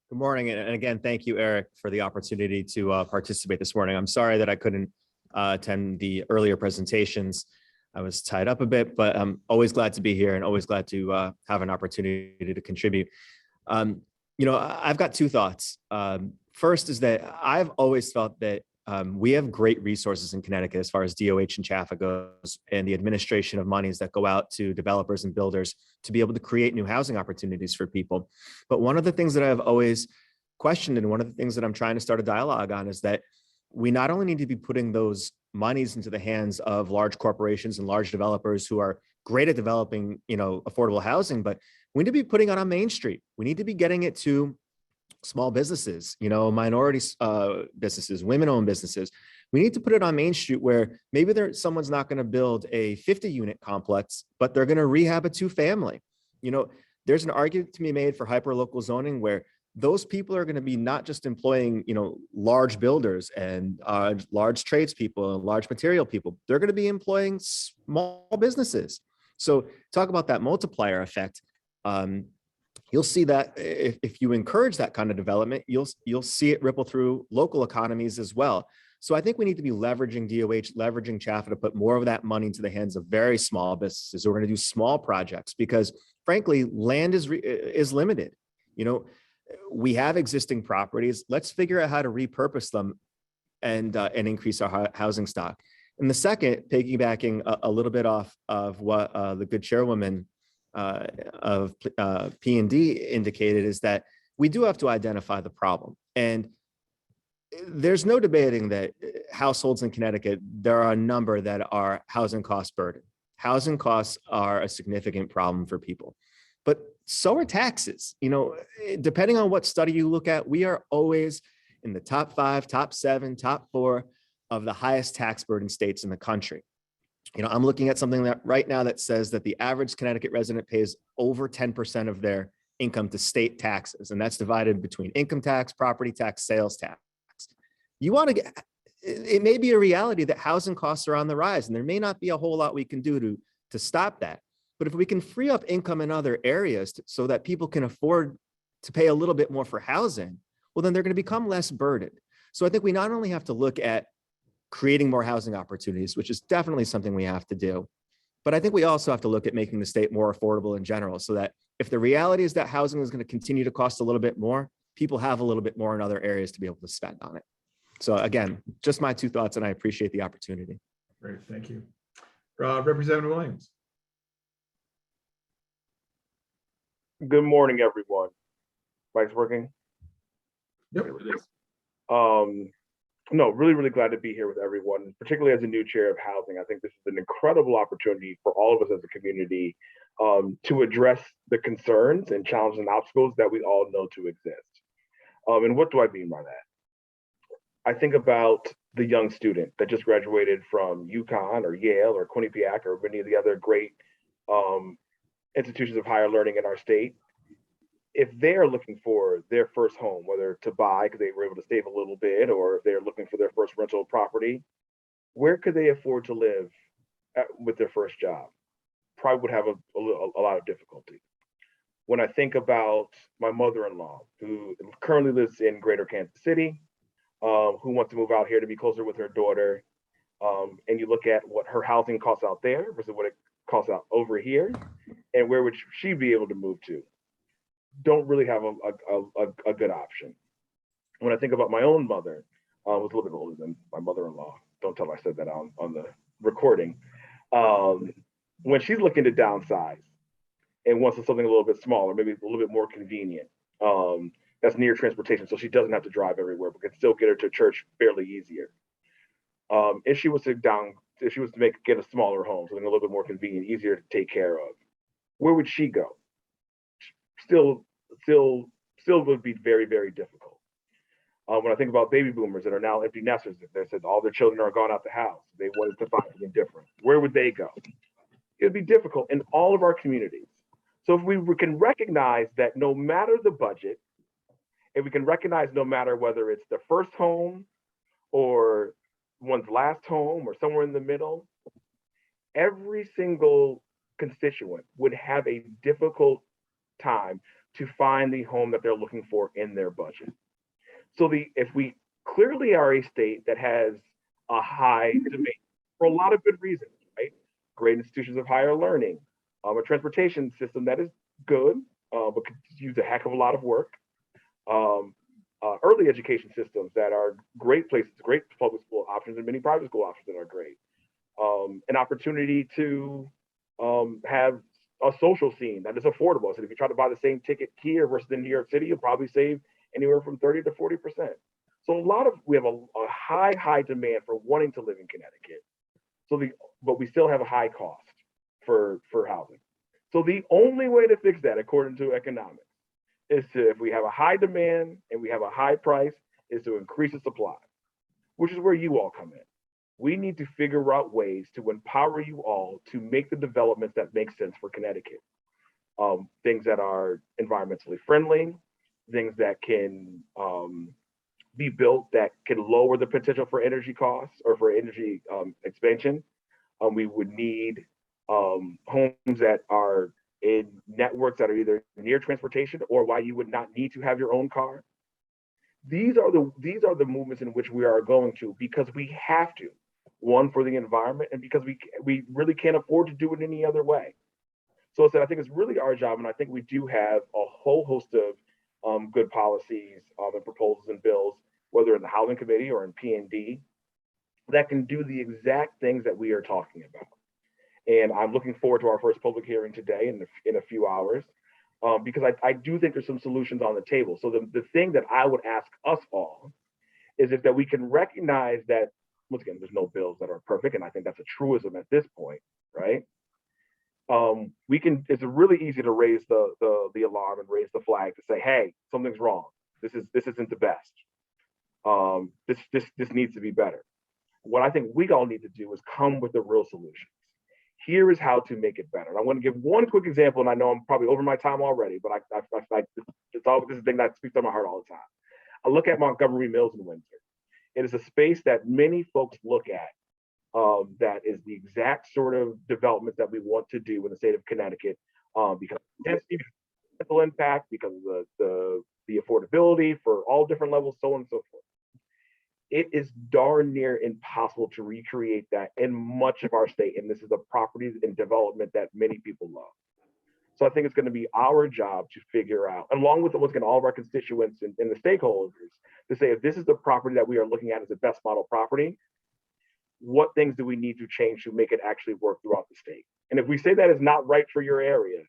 Good morning, and again, thank you, Eric, for the opportunity to participate this morning. I'm sorry that I couldn't attend the earlier presentations. I was tied up a bit, but I'm always glad to be here and always glad to have an opportunity to contribute. I've got two thoughts. First is that I've always felt that we have great resources in Connecticut as far as DOH and CHFA goes, and the administration of monies that go out to developers and builders to be able to create new housing opportunities for people. But one of the things that I've always questioned, and one of the things that I'm trying to start a dialogue on, is that we not only need to be putting those monies into the hands of large corporations and large developers who are great at developing, affordable housing, but we need to be putting it on Main Street. We need to be getting it to small businesses, minority businesses, women-owned businesses. We need to put it on Main Street, where maybe someone's not going to build a 50-unit complex, but they're going to rehab a 2-family. There's an argument to be made for hyperlocal zoning, where those people are going to be not just employing, large builders and large tradespeople and large material people. They're going to be employing small businesses. So talk about that multiplier effect. You'll see that if you encourage that kind of development, you'll see it ripple through local economies as well. So I think we need to be leveraging DOH, leveraging CHFA to put more of that money into the hands of very small businesses who are going to do small projects, because frankly, land is limited. We have existing properties. Let's figure out how to repurpose them and increase our housing stock. And the second, piggybacking a little bit off of what the good chairwoman of P&D indicated, is that we do have to identify the problem. And there's no debating that households in Connecticut, there are a number that are housing cost burden. Housing costs are a significant problem for people, but so are taxes. Depending on what study you look at, we are always in the top 5, top 7, top 4 of the highest tax burden states in the country. I'm looking at something that right now that says that the average Connecticut resident pays over 10% of their income to state taxes, and that's divided between income tax, property tax, sales tax. It may be a reality that housing costs are on the rise, and there may not be a whole lot we can do to stop that. But if we can free up income in other areas so that people can afford to pay a little bit more for housing, well, then they're going to become less burdened. So I think we not only have to look at creating more housing opportunities, which is definitely something we have to do, but I think we also have to look at making the state more affordable in general, so that if the reality is that housing is going to continue to cost a little bit more, people have a little bit more in other areas to be able to spend on it. So again, just my two thoughts, and I appreciate the opportunity. Great, thank you. Representative Williams. Good morning, everyone. Mike's working? Yep. No, really glad to be here with everyone, particularly as a new chair of housing. I think this is an incredible opportunity for all of us as a community to address the concerns and challenges and obstacles that we all know to exist. And what do I mean by that? I think about the young student that just graduated from UConn or Yale or Quinnipiac or many of the other great institutions of higher learning in our state. If they're looking for their first home, whether to buy because they were able to save a little bit, or if they're looking for their first rental property, where could they afford to live with their first job? Probably would have a lot of difficulty. When I think about my mother-in-law, who currently lives in Greater Kansas City, who wants to move out here to be closer with her daughter, and you look at what her housing costs out there versus what it costs out over here, and where would she be able to move to? Don't really have a good option. When I think about my own mother, was a little bit older than my mother-in-law. Don't tell her I said that on the recording. When she's looking to downsize and wants something a little bit smaller, maybe a little bit more convenient, that's near transportation, so she doesn't have to drive everywhere, but can still get her to church fairly easier. If she was to get a smaller home, something a little bit more convenient, easier to take care of, where would she go? Still would be very, very difficult. When I think about baby boomers that are now empty nesters, they said all their children are gone out the house, they wanted to find something different, where would they go? It would be difficult in all of our communities. So if we can recognize that no matter the budget, if we can recognize no matter whether it's the first home or one's last home or somewhere in the middle, every single constituent would have a difficult time to find the home that they're looking for in their budget. So if we clearly are a state that has a high demand for a lot of good reasons, right? Great institutions of higher learning, a transportation system that is good, but could use a heck of a lot of work, early education systems that are great places, great public school options, and many private school options that are great. An opportunity to have a social scene that is affordable. So if you try to buy the same ticket here versus in New York City, you'll probably save anywhere from 30 to 40%. So we have a high demand for wanting to live in Connecticut. But we still have a high cost for housing. So the only way to fix that, according to economics, is if we have a high demand and we have a high price, is to increase the supply, which is where you all come in. We need to figure out ways to empower you all to make the developments that make sense for Connecticut. Things that are environmentally friendly, things that can be built that can lower the potential for energy costs or for energy expansion. We would need homes that are in networks that are either near transportation or why you would not need to have your own car. These are the movements in which we are going to, because we have to. One, for the environment, and because we really can't afford to do it any other way. So I think it's really our job, and I think we do have a whole host of good policies and proposals and bills, whether in the Housing Committee or in P&D, that can do the exact things that we are talking about. And I'm looking forward to our first public hearing today in a few hours, because I do think there's some solutions on the table. So the thing that I would ask us all is that we can recognize that, once again, there's no bills that are perfect, and I think that's a truism at this point, right? It's really easy to raise the alarm and raise the flag to say, hey, something's wrong. This isn't the best. This needs to be better. What I think we all need to do is come with the real solutions. Here is how to make it better. And I want to give one quick example, and I know I'm probably over my time already, but this is a thing that speaks to my heart all the time. I look at Montgomery Mills in Windsor. It is a space that many folks look at that is the exact sort of development that we want to do in the state of Connecticut, because of density, mental impact, because of the affordability for all different levels, so on and so forth. It is darn near impossible to recreate that in much of our state, and this is a property and development that many people love. So I think it's going to be our job to figure out, along with all of our constituents and the stakeholders, to say, if this is the property that we are looking at as the best model property, what things do we need to change to make it actually work throughout the state? And if we say that is not right for your area,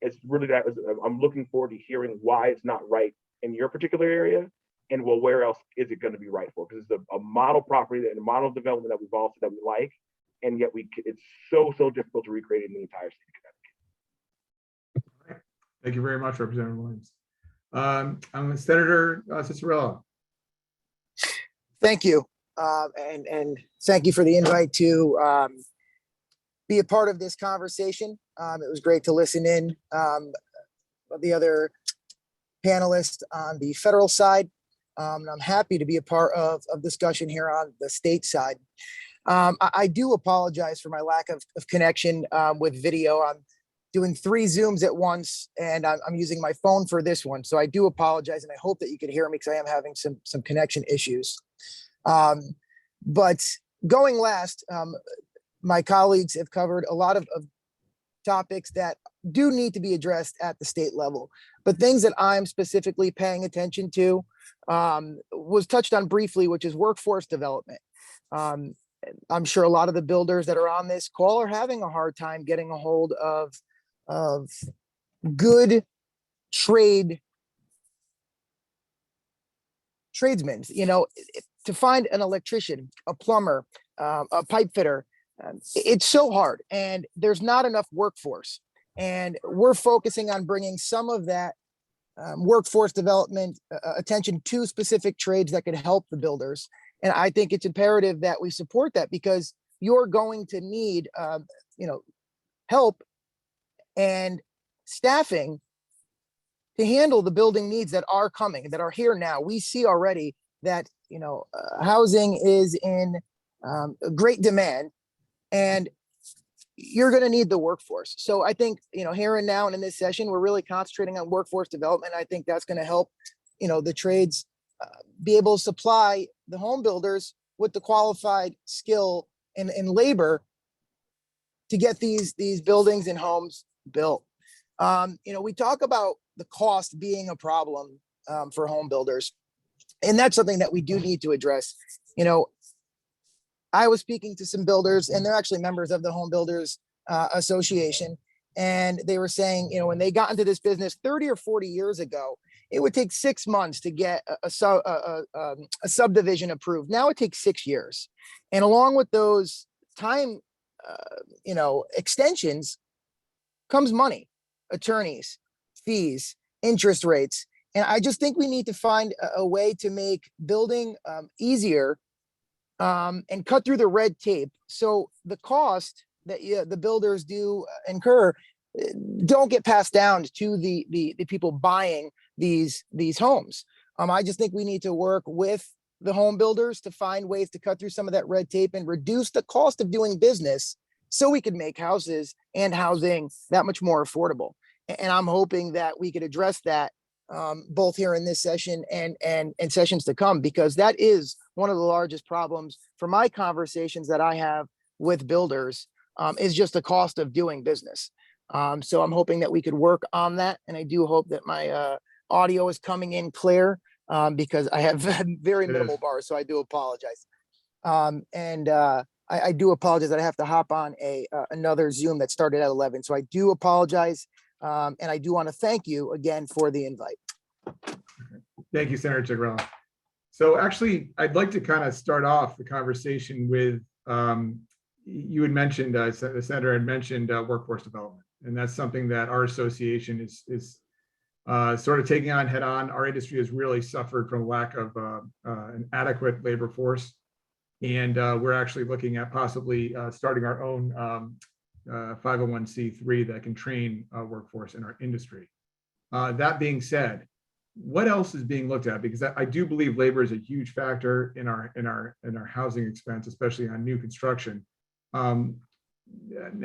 it's really that I'm looking forward to hearing why it's not right in your particular area, and well, where else is it going to be right for? Because it's a model property and a model development that we've all said that we like, and yet it's so difficult to recreate in the entire state of Connecticut. Thank you very much, Representative Williams. I'm Senator Cicerello. Thank you. And thank you for the invite to be a part of this conversation. It was great to listen in the other panelists on the federal side. And I'm happy to be a part of discussion here on the state side. I do apologize for my lack of connection with video. I'm doing 3 Zooms at once, and I'm using my phone for this one. So I do apologize, and I hope that you can hear me because I am having some connection issues. But going last, my colleagues have covered a lot of topics that do need to be addressed at the state level. But things that I'm specifically paying attention to was touched on briefly, which is workforce development. I'm sure a lot of the builders that are on this call are having a hard time getting a hold of good tradesmen. You know, to find an electrician, a plumber, a pipe fitter, it's so hard, and there's not enough workforce. And we're focusing on bringing some of that workforce development attention to specific trades that could help the builders. And I think it's imperative that we support that, because you're going to need, help and staffing to handle the building needs that are coming, that are here now. We see already that, housing is in great demand, and you're going to need the workforce. So I think, here and now and in this session, we're really concentrating on workforce development. I think that's going to help, the trades be able to supply the home builders with the qualified skill and labor to get these buildings and homes built. We talk about the cost being a problem for home builders, and that's something that we do need to address. I was speaking to some builders, and they're actually members of the Home Builders Association. And they were saying, when they got into this business 30 or 40 years ago, it would take 6 months to get a subdivision approved. Now it takes 6 years. And along with those time, extensions comes money, attorneys, fees, interest rates. And I just think we need to find a way to make building easier and cut through the red tape. So the cost that the builders do incur don't get passed down to the people buying these homes. I just think we need to work with the home builders to find ways to cut through some of that red tape and reduce the cost of doing business, so we could make houses and housing that much more affordable. And I'm hoping that we could address that both here in this session and sessions to come, because that is one of the largest problems for my conversations that I have with builders, is just the cost of doing business. So I'm hoping that we could work on that. And I do hope that my audio is coming in clear, because I have very minimal bars, so I do apologize. I do apologize that I have to hop on another Zoom that started at 11. So I do apologize. And I do want to thank you again for the invite. Thank you, Senator Chigarella. So actually, I'd like to kind of start off the conversation with, you had mentioned, the Senator had mentioned workforce development. And that's something that our association is sort of taking on head on. Our industry has really suffered from lack of an adequate labor force. And we're actually looking at possibly starting our own 501c3 that can train workforce in our industry. That being said, what else is being looked at? Because I do believe labor is a huge factor in our housing expense, especially on new construction. And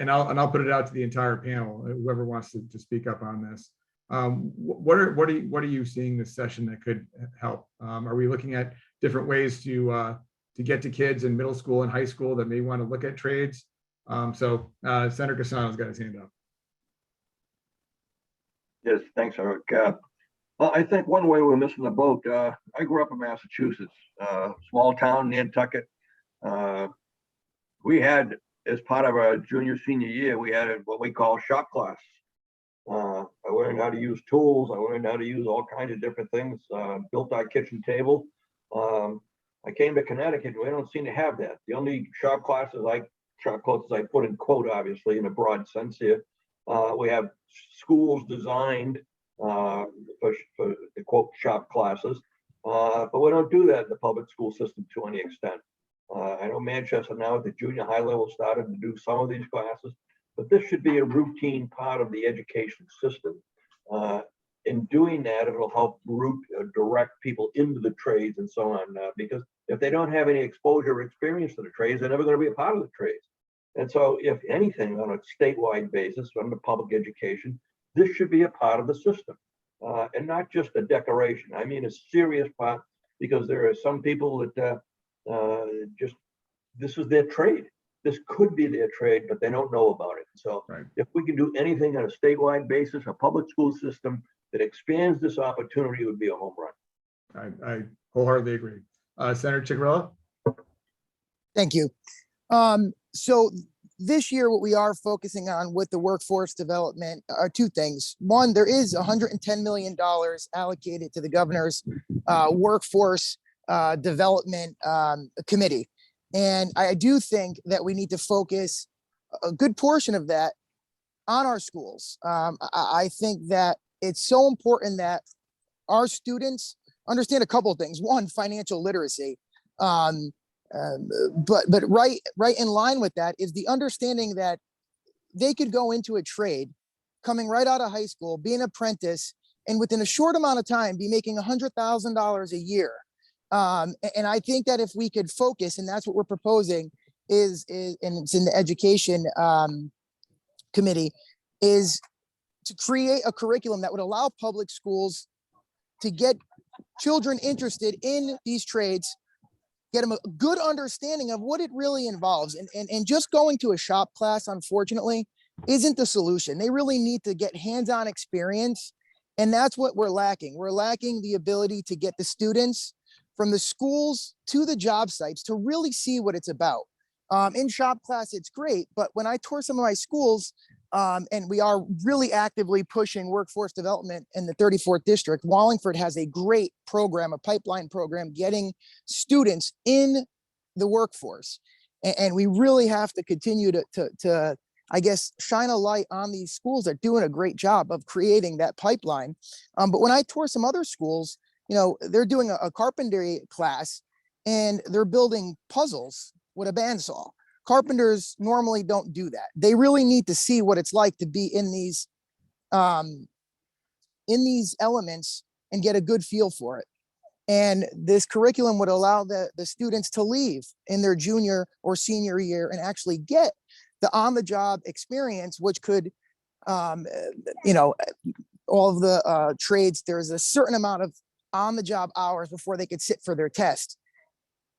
I'll put it out to the entire panel, whoever wants to speak up on this. What are you seeing this session that could help? Are we looking at different ways to get to kids in middle school and high school that may want to look at trades? Senator Cassano's got his hand up. Yes, thanks, Eric. Well, I think one way we're missing the boat, I grew up in Massachusetts, small town, Nantucket. We had, as part of our senior year, we had what we call shop class. I learned how to use tools. I learned how to use all kinds of different things, built our kitchen table. I came to Connecticut, we don't seem to have that. The only shop classes I put in quote, obviously, in a broad sense here. We have schools designed for the quote shop classes, but we don't do that in the public school system to any extent. I know Manchester now at the junior high level started to do some of these classes, but this should be a routine part of the education system. And in doing that, it'll help direct people into the trades and so on, because if they don't have any exposure or experience to the trades, they're never going to be a part of the trades. And so if anything, on a statewide basis, under public education, this should be a part of the system, and not just a decoration. I mean, a serious part, because there are some people that just, this is their trade. This could be their trade, but they don't know about it. So Right. if we can do anything on a statewide basis, a public school system that expands this opportunity, it would be a home run. I wholeheartedly agree. Senator Chigarella? Thank you. So this year, what we are focusing on with the workforce development are two things. One, there is $110 million allocated to the governor's workforce development committee. And I do think that we need to focus a good portion of that on our schools. I think that it's so important that our students understand a couple of things. One, financial literacy. But right in line with that is the understanding that they could go into a trade coming right out of high school, be an apprentice, and within a short amount of time be making $100,000 a year. And I think that if we could focus, and that's what we're proposing, is and it's in the education committee, is to create a curriculum that would allow public schools to get children interested in these trades, get them a good understanding of what it really involves. And just going to a shop class, unfortunately, isn't the solution. They really need to get hands-on experience. And that's what we're lacking. We're lacking the ability to get the students from the schools to the job sites to really see what it's about. In shop class, it's great, but when I tour some of my schools, and we are really actively pushing workforce development in the 34th district, Wallingford has a great program, a pipeline program, getting students in the workforce. And we really have to continue to I guess, shine a light on these schools that are doing a great job of creating that pipeline. But when I tour some other schools, you know, they're doing a carpentry class and they're building puzzles with a bandsaw. Carpenters normally don't do that. They really need to see what it's like to be in these elements and get a good feel for it. And this curriculum would allow the students to leave in their junior or senior year and actually get the on-the-job experience, which could, you know, all of the trades, there's a certain amount of on-the-job hours before they could sit for their test.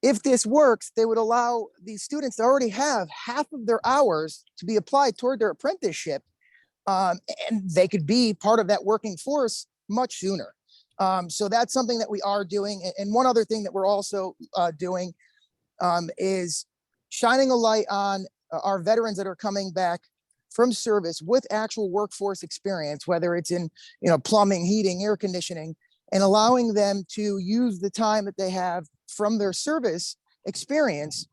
If this works, they would allow these students to already have half of their hours to be applied toward their apprenticeship, and they could be part of that working force much sooner. So that's something that we are doing. And one other thing that we're also doing is shining a light on our veterans that are coming back from service with actual workforce experience, whether it's in, you know, plumbing, heating, air conditioning, and allowing them to use the time that they have from their service experience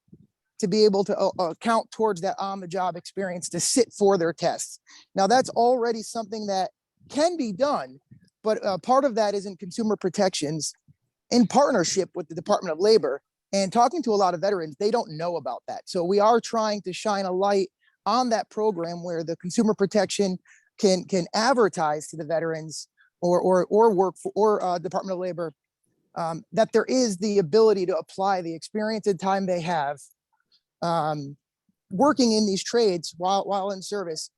to be able to count towards that on-the-job experience to sit for their tests. Now, that's already something that can be done, but part of that is in consumer protections in partnership with the Department of Labor. And talking to a lot of veterans, they don't know about that. So we are trying to shine a light on that program where the consumer protection can advertise to the veterans or work for, or Department of Labor, that there is the ability to apply the experience and time they have working in these trades while in service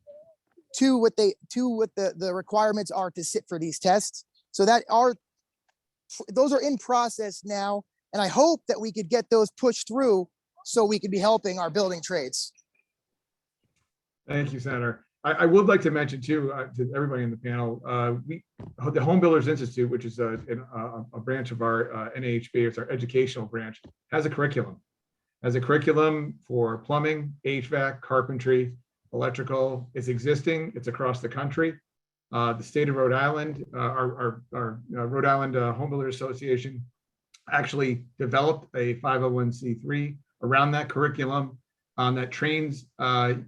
to what the requirements are to sit for these tests. So those are in process now. And I hope that we could get those pushed through so we could be helping our building trades. Thank you, Senator. I would like to mention too, to everybody in the panel, the Home Builders Institute, which is a branch of our NAHB, it's our educational branch, has a curriculum. Has a curriculum for plumbing, HVAC, carpentry, electrical. It's existing. It's across the country. The state of Rhode Island, our Rhode Island Home Builders Association, actually developed a 501c3 around that curriculum that trains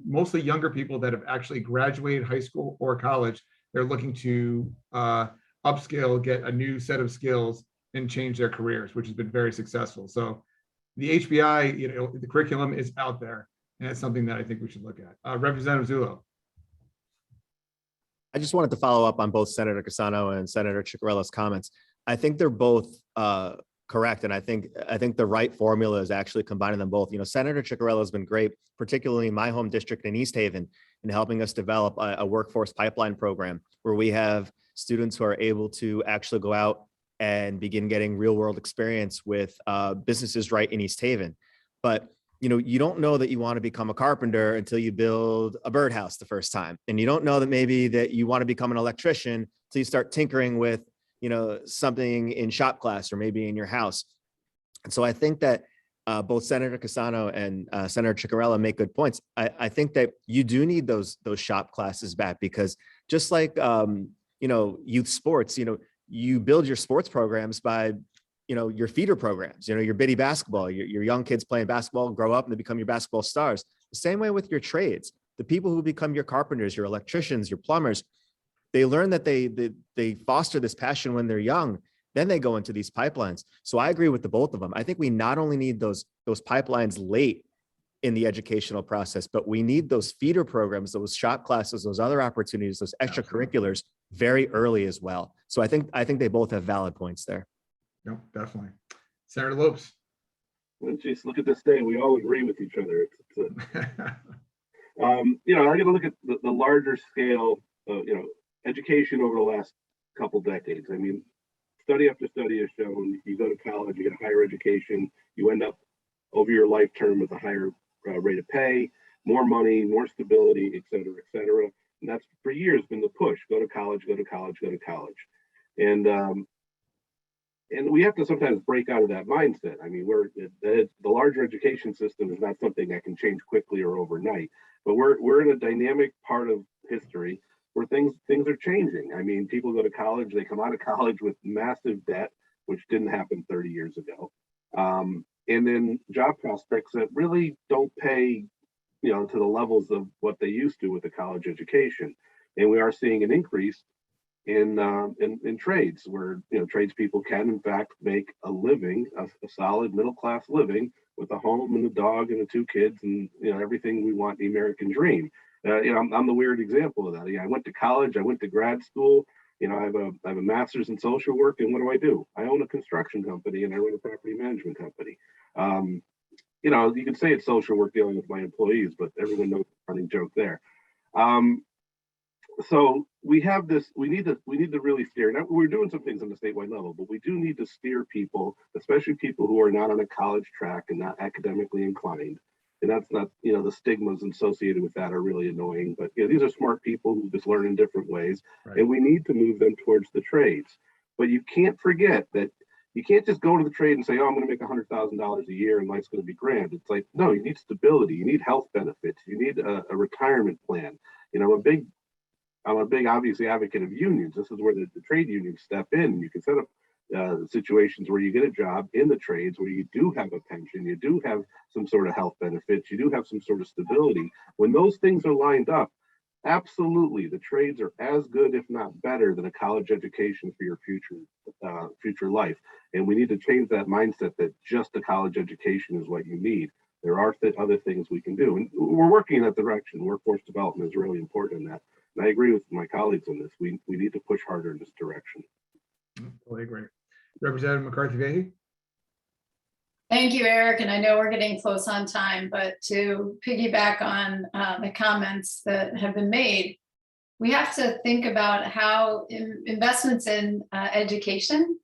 mostly younger people that have actually graduated high school or college. They're looking to upskill, get a new set of skills and change their careers, which has been very successful. So the HBI, you know, the curriculum is out there, and it's something that I think we should look at. Representative Zullo. I just wanted to follow up on both Senator Cassano and Senator Ciccarella's comments. I think they're both correct, and I think the right formula is actually combining them both. You know, Senator Ciccarella has been great, particularly in my home district in East Haven, in helping us develop a workforce pipeline program where we have students who are able to actually go out and begin getting real world experience with businesses right in East Haven. But you know, you don't know that you want to become a carpenter until you build a birdhouse the first time. And you don't know that maybe that you want to become an electrician until you start tinkering with, you know, something in shop class or maybe in your house. And so I think that both Senator Cassano and Senator Ciccarella make good points. I think that you do need those shop classes back, because just like, you know, youth sports, you know, you build your sports programs by, you know, your feeder programs, you know, your biddy basketball, your young kids playing basketball, grow up and they become your basketball stars. The same way with your trades, the people who become your carpenters, your electricians, your plumbers, they learn that they foster this passion when they're young, then they go into these pipelines. So I agree with the both of them. I think we not only need those pipelines late in the educational process, but we need those feeder programs, those shop classes, those other opportunities, those extracurriculars very early as well. So I think they both have valid points there. No, definitely. Senator Lopes. Well, geez, look at this day. We all agree with each other. You know, I got to look at the larger scale, you know, education over the last couple decades. I mean, study after study has shown you go to college, you get a higher education, you end up over your life term with a higher rate of pay, more money, more stability, et cetera, et cetera. And that's for years been the push: go to college, go to college, go to college. And we have to sometimes break out of that mindset. I mean, the larger education system is not something that can change quickly or overnight, but we're in a dynamic part of history where things are changing. I mean, people go to college, they come out of college with massive debt, which didn't happen 30 years ago. And then job prospects that really don't pay, you know, to the levels of what they used to with a college education. And we are seeing an increase in trades where, you know, tradespeople can in fact make a living, a solid middle class living with a home and a dog and the 2 kids and, you know, everything we want in the American dream. You know, I'm the weird example of that. Yeah, I went to college, I went to grad school. You know, I have a master's in social work, and what do? I own a construction company and I run a property management company. You know, you can say it's social work dealing with my employees, but everyone knows the running joke there. So we have this, we need to really steer. Now, we're doing some things on the statewide level, but we do need to steer people, especially people who are not on a college track and not academically inclined. And that's not, you know, the stigmas associated with that are really annoying, but you know, these are smart people who just learn in different ways, right? And we need to move them towards the trades. But you can't forget that you can't just go to the trade and say, oh, I'm going to make $100,000 a year and life's going to be grand. It's like, no, you need stability, you need health benefits, you need a retirement plan. You know, I'm a big, obviously, advocate of unions. This is where the trade unions step in. You can set up situations where you get a job in the trades where you do have a pension, you do have some sort of health benefits, you do have some sort of stability. When those things are lined up, absolutely, the trades are as good, if not better, than a college education for your future life. And we need to change that mindset that just a college education is what you need. There are other things we can do, and we're working in that direction. Workforce development is really important in that. And I agree with my colleagues on this. We need to push harder in this direction. Totally agree. Representative McCarthy-Vahey. Thank you, Eric. And I know we're getting close on time, but to piggyback on the comments that have been made, we have to think about how investments in education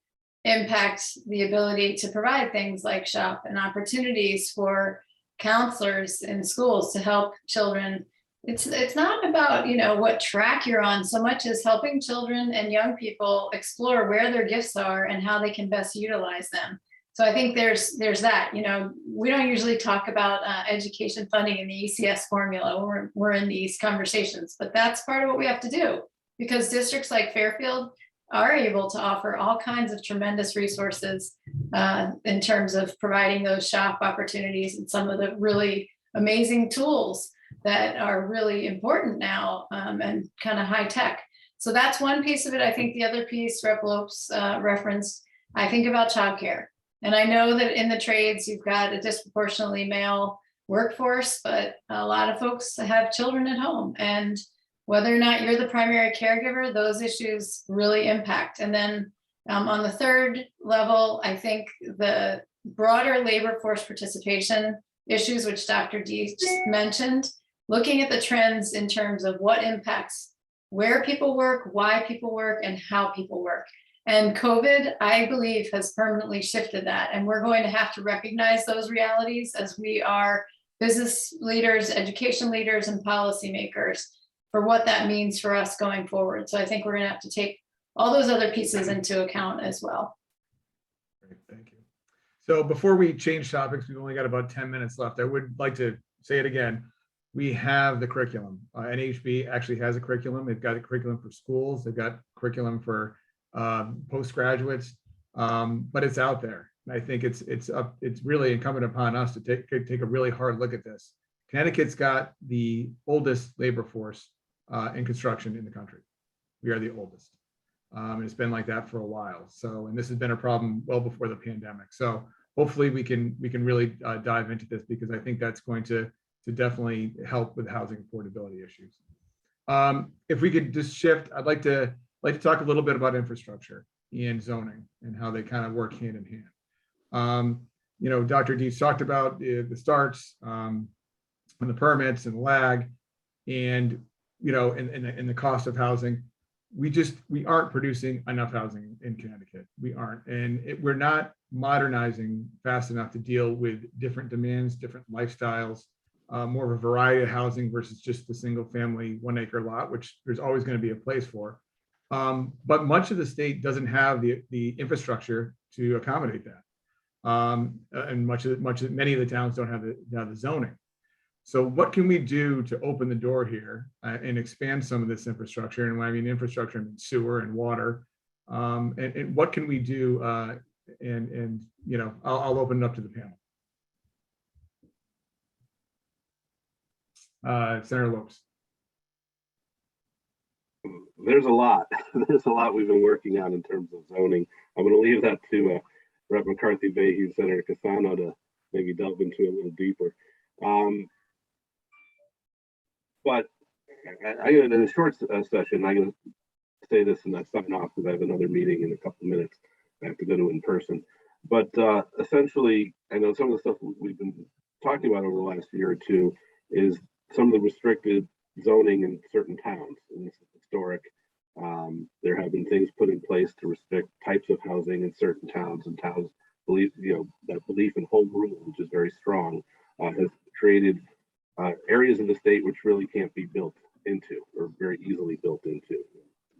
impact the ability to provide things like shop and opportunities for counselors in schools to help children. It's not about, you know, what track you're on so much as helping children and young people explore where their gifts are and how they can best utilize them. So I think there's that. You know, we don't usually talk about education funding in the ECS formula when we're in these conversations, but that's part of what we have to do, because districts like Fairfield are able to offer all kinds of tremendous resources in terms of providing those shop opportunities and some of the really amazing tools that are really important now and kind of high tech. So that's one piece of it. I think the other piece Rep. Lopes referenced, I think about childcare. And I know that in the trades, you've got a disproportionately male workforce, but a lot of folks have children at home. And whether or not you're the primary caregiver, those issues really impact. And then on the third level, I think the broader labor force participation issues, which Dr. Dietz mentioned, looking at the trends in terms of what impacts where people work, why people work, and how people work. And COVID, I believe, has permanently shifted that. And we're going to have to recognize those realities as we are business leaders, education leaders, and policymakers for what that means for us going forward. So I think we're going to have to take all those other pieces into account as well. Great, thank you. So before we change topics, we've only got about 10 minutes left. I would like to say it again. We have the curriculum. NAHB actually has a curriculum. They've got a curriculum for schools. They've got curriculum for postgraduates, but it's out there. And I think it's really incumbent upon us to take a really hard look at this. Connecticut's got the oldest labor force in construction in the country. We are the oldest. And it's been like that for a while. So, and this has been a problem well before the pandemic. So hopefully we can really dive into this, because I think that's going to definitely help with housing affordability issues. If we could just shift, I'd like to talk a little bit about infrastructure and zoning and how they kind of work hand in hand. You know, Dr. Dietz talked about the starts and the permits and lag, and you know, and the cost of housing. We aren't producing enough housing in Connecticut. We aren't, and we're not modernizing fast enough to deal with different demands, different lifestyles. More of a variety of housing versus just the single family 1 acre lot, which there's always going to be a place for. But much of the state doesn't have the infrastructure to accommodate that. And many of the towns don't have the zoning. So what can we do to open the door here and expand some of this infrastructure? And when I mean infrastructure, I mean sewer and water. And what can we do? And you know, I'll open it up to the panel. Senator Lopes. There's a lot. There's a lot we've been working on in terms of zoning. I'm going to leave that to Rep. McCarthy, Bayhue, Senator Cassano to maybe delve into a little deeper. But in a short session, I'm going to say this and I sign off because I have another meeting in a couple of minutes. I have to go to in person. But essentially, I know some of the stuff we've been talking about over the last year or two is some of the restricted zoning in certain towns. And this is historic. There have been things put in place to restrict types of housing in certain towns, and towns believe, you know, that belief in home rule, which is very strong, has created areas of the state which really can't be built into, or very easily built into.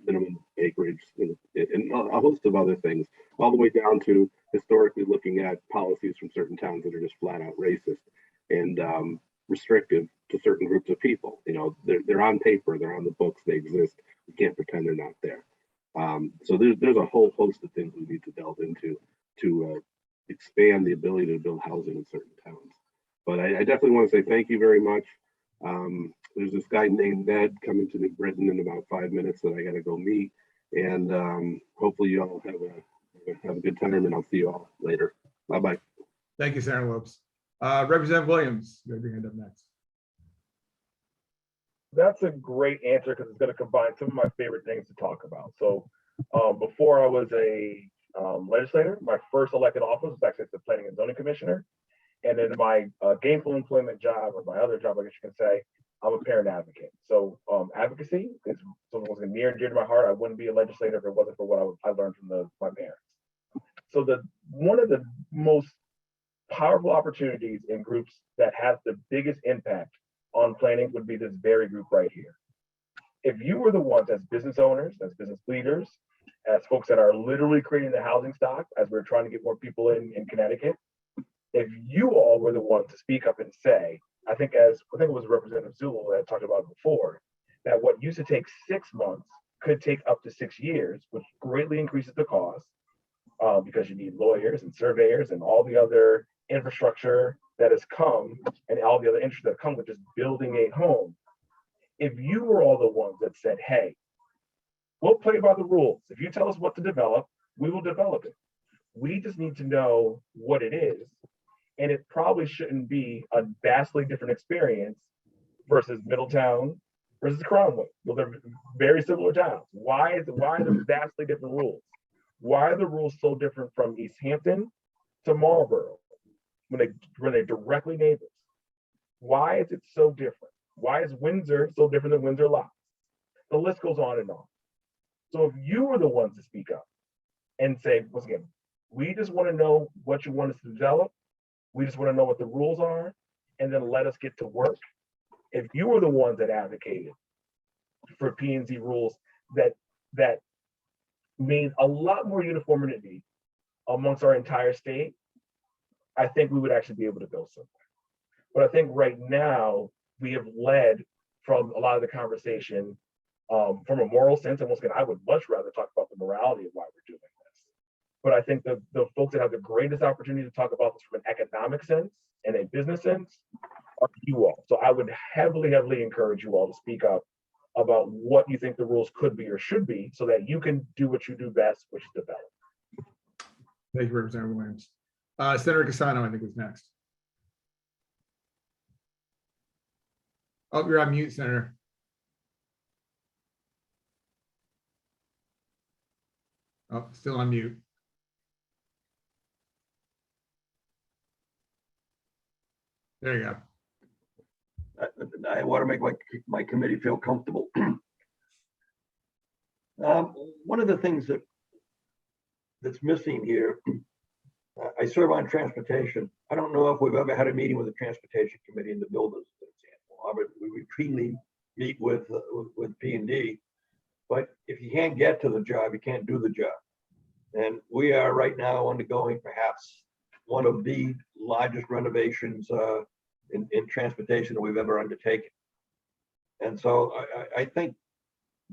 Minimum acreage and a host of other things, all the way down to historically looking at policies from certain towns that are just flat out racist and restrictive to certain groups of people. You know, they're on paper, they're on the books, they exist. We can't pretend they're not there. So there's a whole host of things we need to delve into to expand the ability to build housing in certain towns. But I definitely want to say thank you very much. There's this guy named Ned coming to New Britain in about 5 minutes that I got to go meet, and hopefully you all have a good time, and I'll see you all later. Bye bye. Thank you, Senator Lopes. Representative Williams, you have your hand up next. That's a great answer because it's going to combine some of my favorite things to talk about. So before I was a legislator, my first elected office was actually as the Planning and Zoning Commissioner. And then my gainful employment job, or my other job, I guess you can say, I'm a parent advocate. So advocacy is something that was near and dear to my heart. I wouldn't be a legislator if it wasn't for what I learned from my parents. So one of the most powerful opportunities in groups that has the biggest impact on planning would be this very group right here. If you were the ones as business owners, as business leaders, as folks that are literally creating the housing stock, as we're trying to get more people in Connecticut, if you all were the ones to speak up and say, I think it was Representative Zulu that I talked about before, that what used to take 6 months could take up to 6 years, which greatly increases the cost because you need lawyers and surveyors and all the other infrastructure that has come and all the other interests that come with just building a home. If you were all the ones that said, hey, we'll play by the rules. If you tell us what to develop, we will develop it. We just need to know what it is. And it probably shouldn't be a vastly different experience versus Middletown, versus Cromwell. Well, they're very similar towns. Why are there vastly different rules? Why are the rules so different from East Hampton to Marlborough when they're directly neighbors? Why is it so different? Why is Windsor so different than Windsor Locks? The list goes on and on. So if you were the ones to speak up and say, once again, we just want to know what you want us to develop. We just want to know what the rules are, and then let us get to work. If you were the ones that advocated for P&Z rules that made a lot more uniformity amongst our entire state, I think we would actually be able to go somewhere. But I think right now we have led from a lot of the conversation from a moral sense. And once again, I would much rather talk about the morality of why we're doing this. But I think the folks that have the greatest opportunity to talk about this from an economic sense and a business sense are you all. So I would heavily encourage you all to speak up about what you think the rules could be or should be so that you can do what you do best, which is develop. Thank you, Representative Williams. Senator Cassano, I think, is next. Oh, you're on mute, Senator. Oh, still on mute. There you go. I want to make my committee feel comfortable. One of the things that's missing here, I serve on transportation. I don't know if we've ever had a meeting with the transportation committee in the buildings, for example. We routinely meet with P&D, but if you can't get to the job, you can't do the job. And we are right now undergoing perhaps one of the largest renovations in transportation that we've ever undertaken. And so I think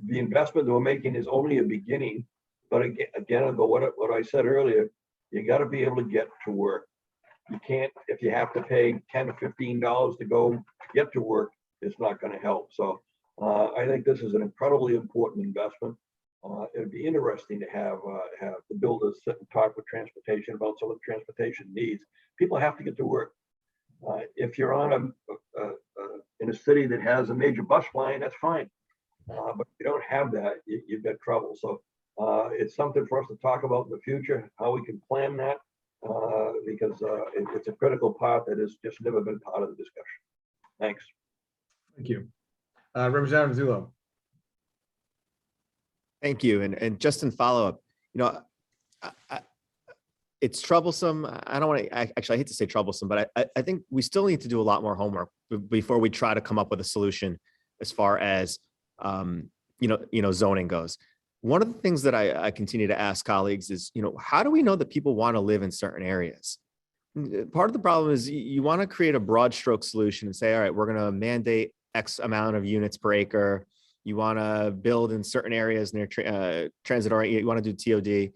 the investment that we're making is only a beginning. But again, I'll go what I said earlier, you got to be able to get to work. You can't, if you have to pay $10 or $15 to go to get to work, it's not going to help. So I think this is an incredibly important investment. It'd be interesting to have the builders sit and talk with transportation about some of the transportation needs. People have to get to work. If you're on in a city that has a major bus line, that's fine. But if you don't have that, you've got trouble. So it's something for us to talk about in the future, how we can plan that, because it's a critical part that has just never been part of the discussion. Thanks. Thank you. Representative Zullo. Thank you. And just in follow-up, it's troublesome. I don't want to, actually, I hate to say troublesome, but I think we still need to do a lot more homework before we try to come up with a solution as far as, zoning goes. One of the things that I continue to ask colleagues is, how do we know that people want to live in certain areas? Part of the problem is you want to create a broad stroke solution and say, all right, we're going to mandate X amount of units per acre. You want to build in certain areas near transit, or you want to do TOD.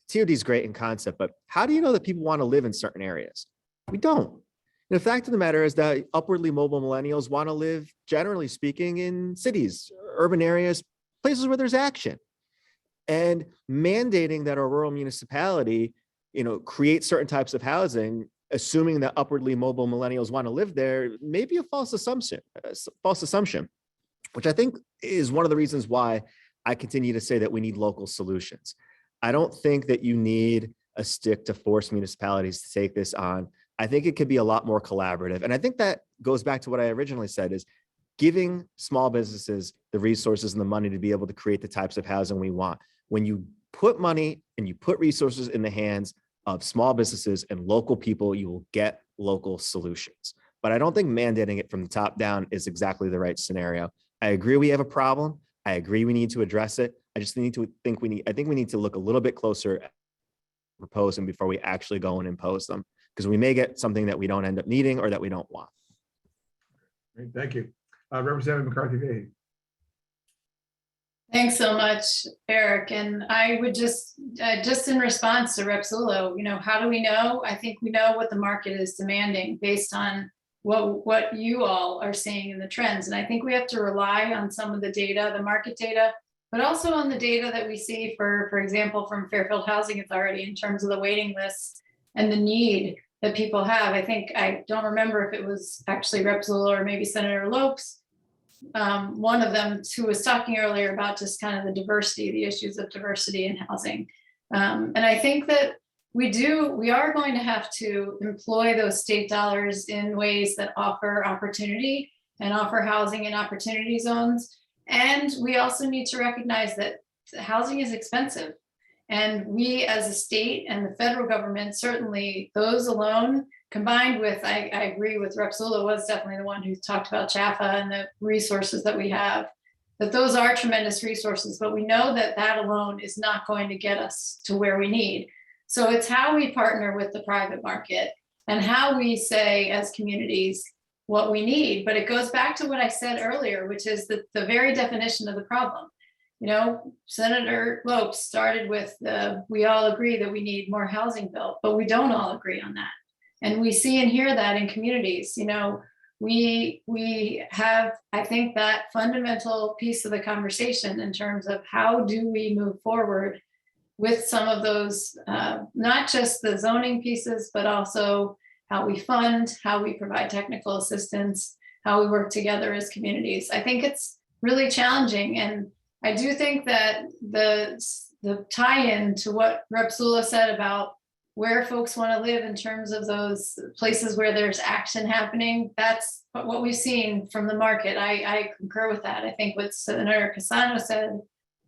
TOD is great in concept, but how do you know that people want to live in certain areas? We don't. And the fact of the matter is that upwardly mobile millennials want to live, generally speaking, in cities, urban areas, places where there's action. And mandating that a rural municipality, create certain types of housing, assuming that upwardly mobile millennials want to live there, may be a false assumption, which I think is one of the reasons why I continue to say that we need local solutions. I don't think that you need a stick to force municipalities to take this on. I think it could be a lot more collaborative. And I think that goes back to what I originally said, is giving small businesses the resources and the money to be able to create the types of housing we want. When you put money and you put resources in the hands of small businesses and local people, you will get local solutions. But I don't think mandating it from the top down is exactly the right scenario. I agree we have a problem. I agree we need to address it. I think we need to look a little bit closer at proposing before we actually go and impose them, because we may get something that we don't end up needing or that we don't want. Great, thank you. Representative McCarthy-Vahey. Thanks so much, Eric. And I would just in response to Rep. Zullo, how do we know? I think we know what the market is demanding based on what you all are seeing in the trends. And I think we have to rely on some of the data, the market data, but also on the data that we see, for example, from Fairfield Housing Authority in terms of the waiting lists and the need that people have. I don't remember if it was actually Rep. Zullo or maybe Senator Lopes one of them who was talking earlier about just kind of the diversity, the issues of diversity in housing. And I think that we are going to have to employ those state dollars in ways that offer opportunity and offer housing and opportunity zones. And we also need to recognize that housing is expensive. And we as a state and the federal government, certainly those alone, combined with, I agree with Rep. Zula was definitely the one who talked about CHAFA and the resources that we have, that those are tremendous resources, but we know that that alone is not going to get us to where we need. So it's how we partner with the private market and how we say as communities what we need. But it goes back to what I said earlier, which is the very definition of the problem. You know, Senator Lopes started with we all agree that we need more housing built, but we don't all agree on that. And we see and hear that in communities. You know, we have, I think, that fundamental piece of the conversation in terms of how do we move forward with some of those, not just the zoning pieces, but also how we fund, how we provide technical assistance, how we work together as communities. I think it's really challenging. And I do think that the tie-in to what Rep. Zula said about where folks want to live in terms of those places where there's action happening, that's what we've seen from the market. I concur with that. I think what Senator Cassano said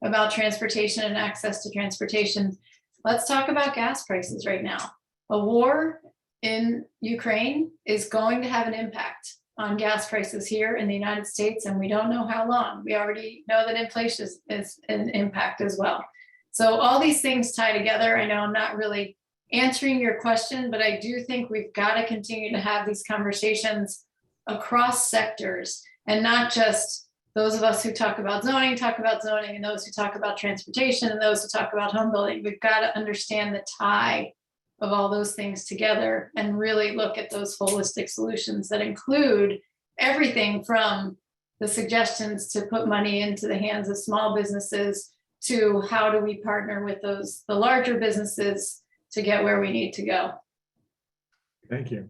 about transportation and access to transportation. Let's talk about gas prices right now. A war in Ukraine is going to have an impact on gas prices here in the United States, and we don't know how long. We already know that inflation is an impact as well. So all these things tie together. I know I'm not really answering your question, but I do think we've got to continue to have these conversations across sectors and not just those of us who talk about zoning, and those who talk about transportation, and those who talk about home building. We've got to understand the tie of all those things together and really look at those holistic solutions that include everything from the suggestions to put money into the hands of small businesses to how do we partner with the larger businesses to get where we need to go. Thank you.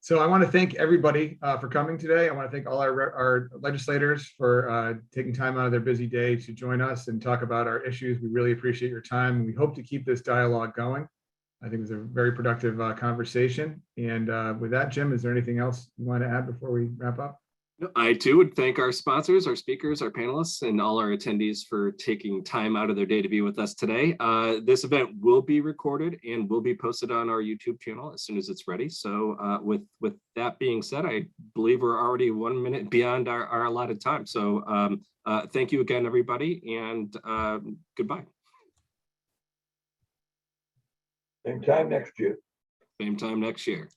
So I want to thank everybody for coming today. I want to thank all our legislators for taking time out of their busy day to join us and talk about our issues. We really appreciate your time. We hope to keep this dialogue going. I think it was a very productive conversation. And with that, Jim, is there anything else you want to add before we wrap up? I too would thank our sponsors, our speakers, our panelists, and all our attendees for taking time out of their day to be with us today. This event will be recorded and will be posted on our YouTube channel as soon as it's ready. So with that being said, I believe we're already 1 minute beyond our allotted time. So thank you again, everybody, and goodbye. Same time next year. Same time next year.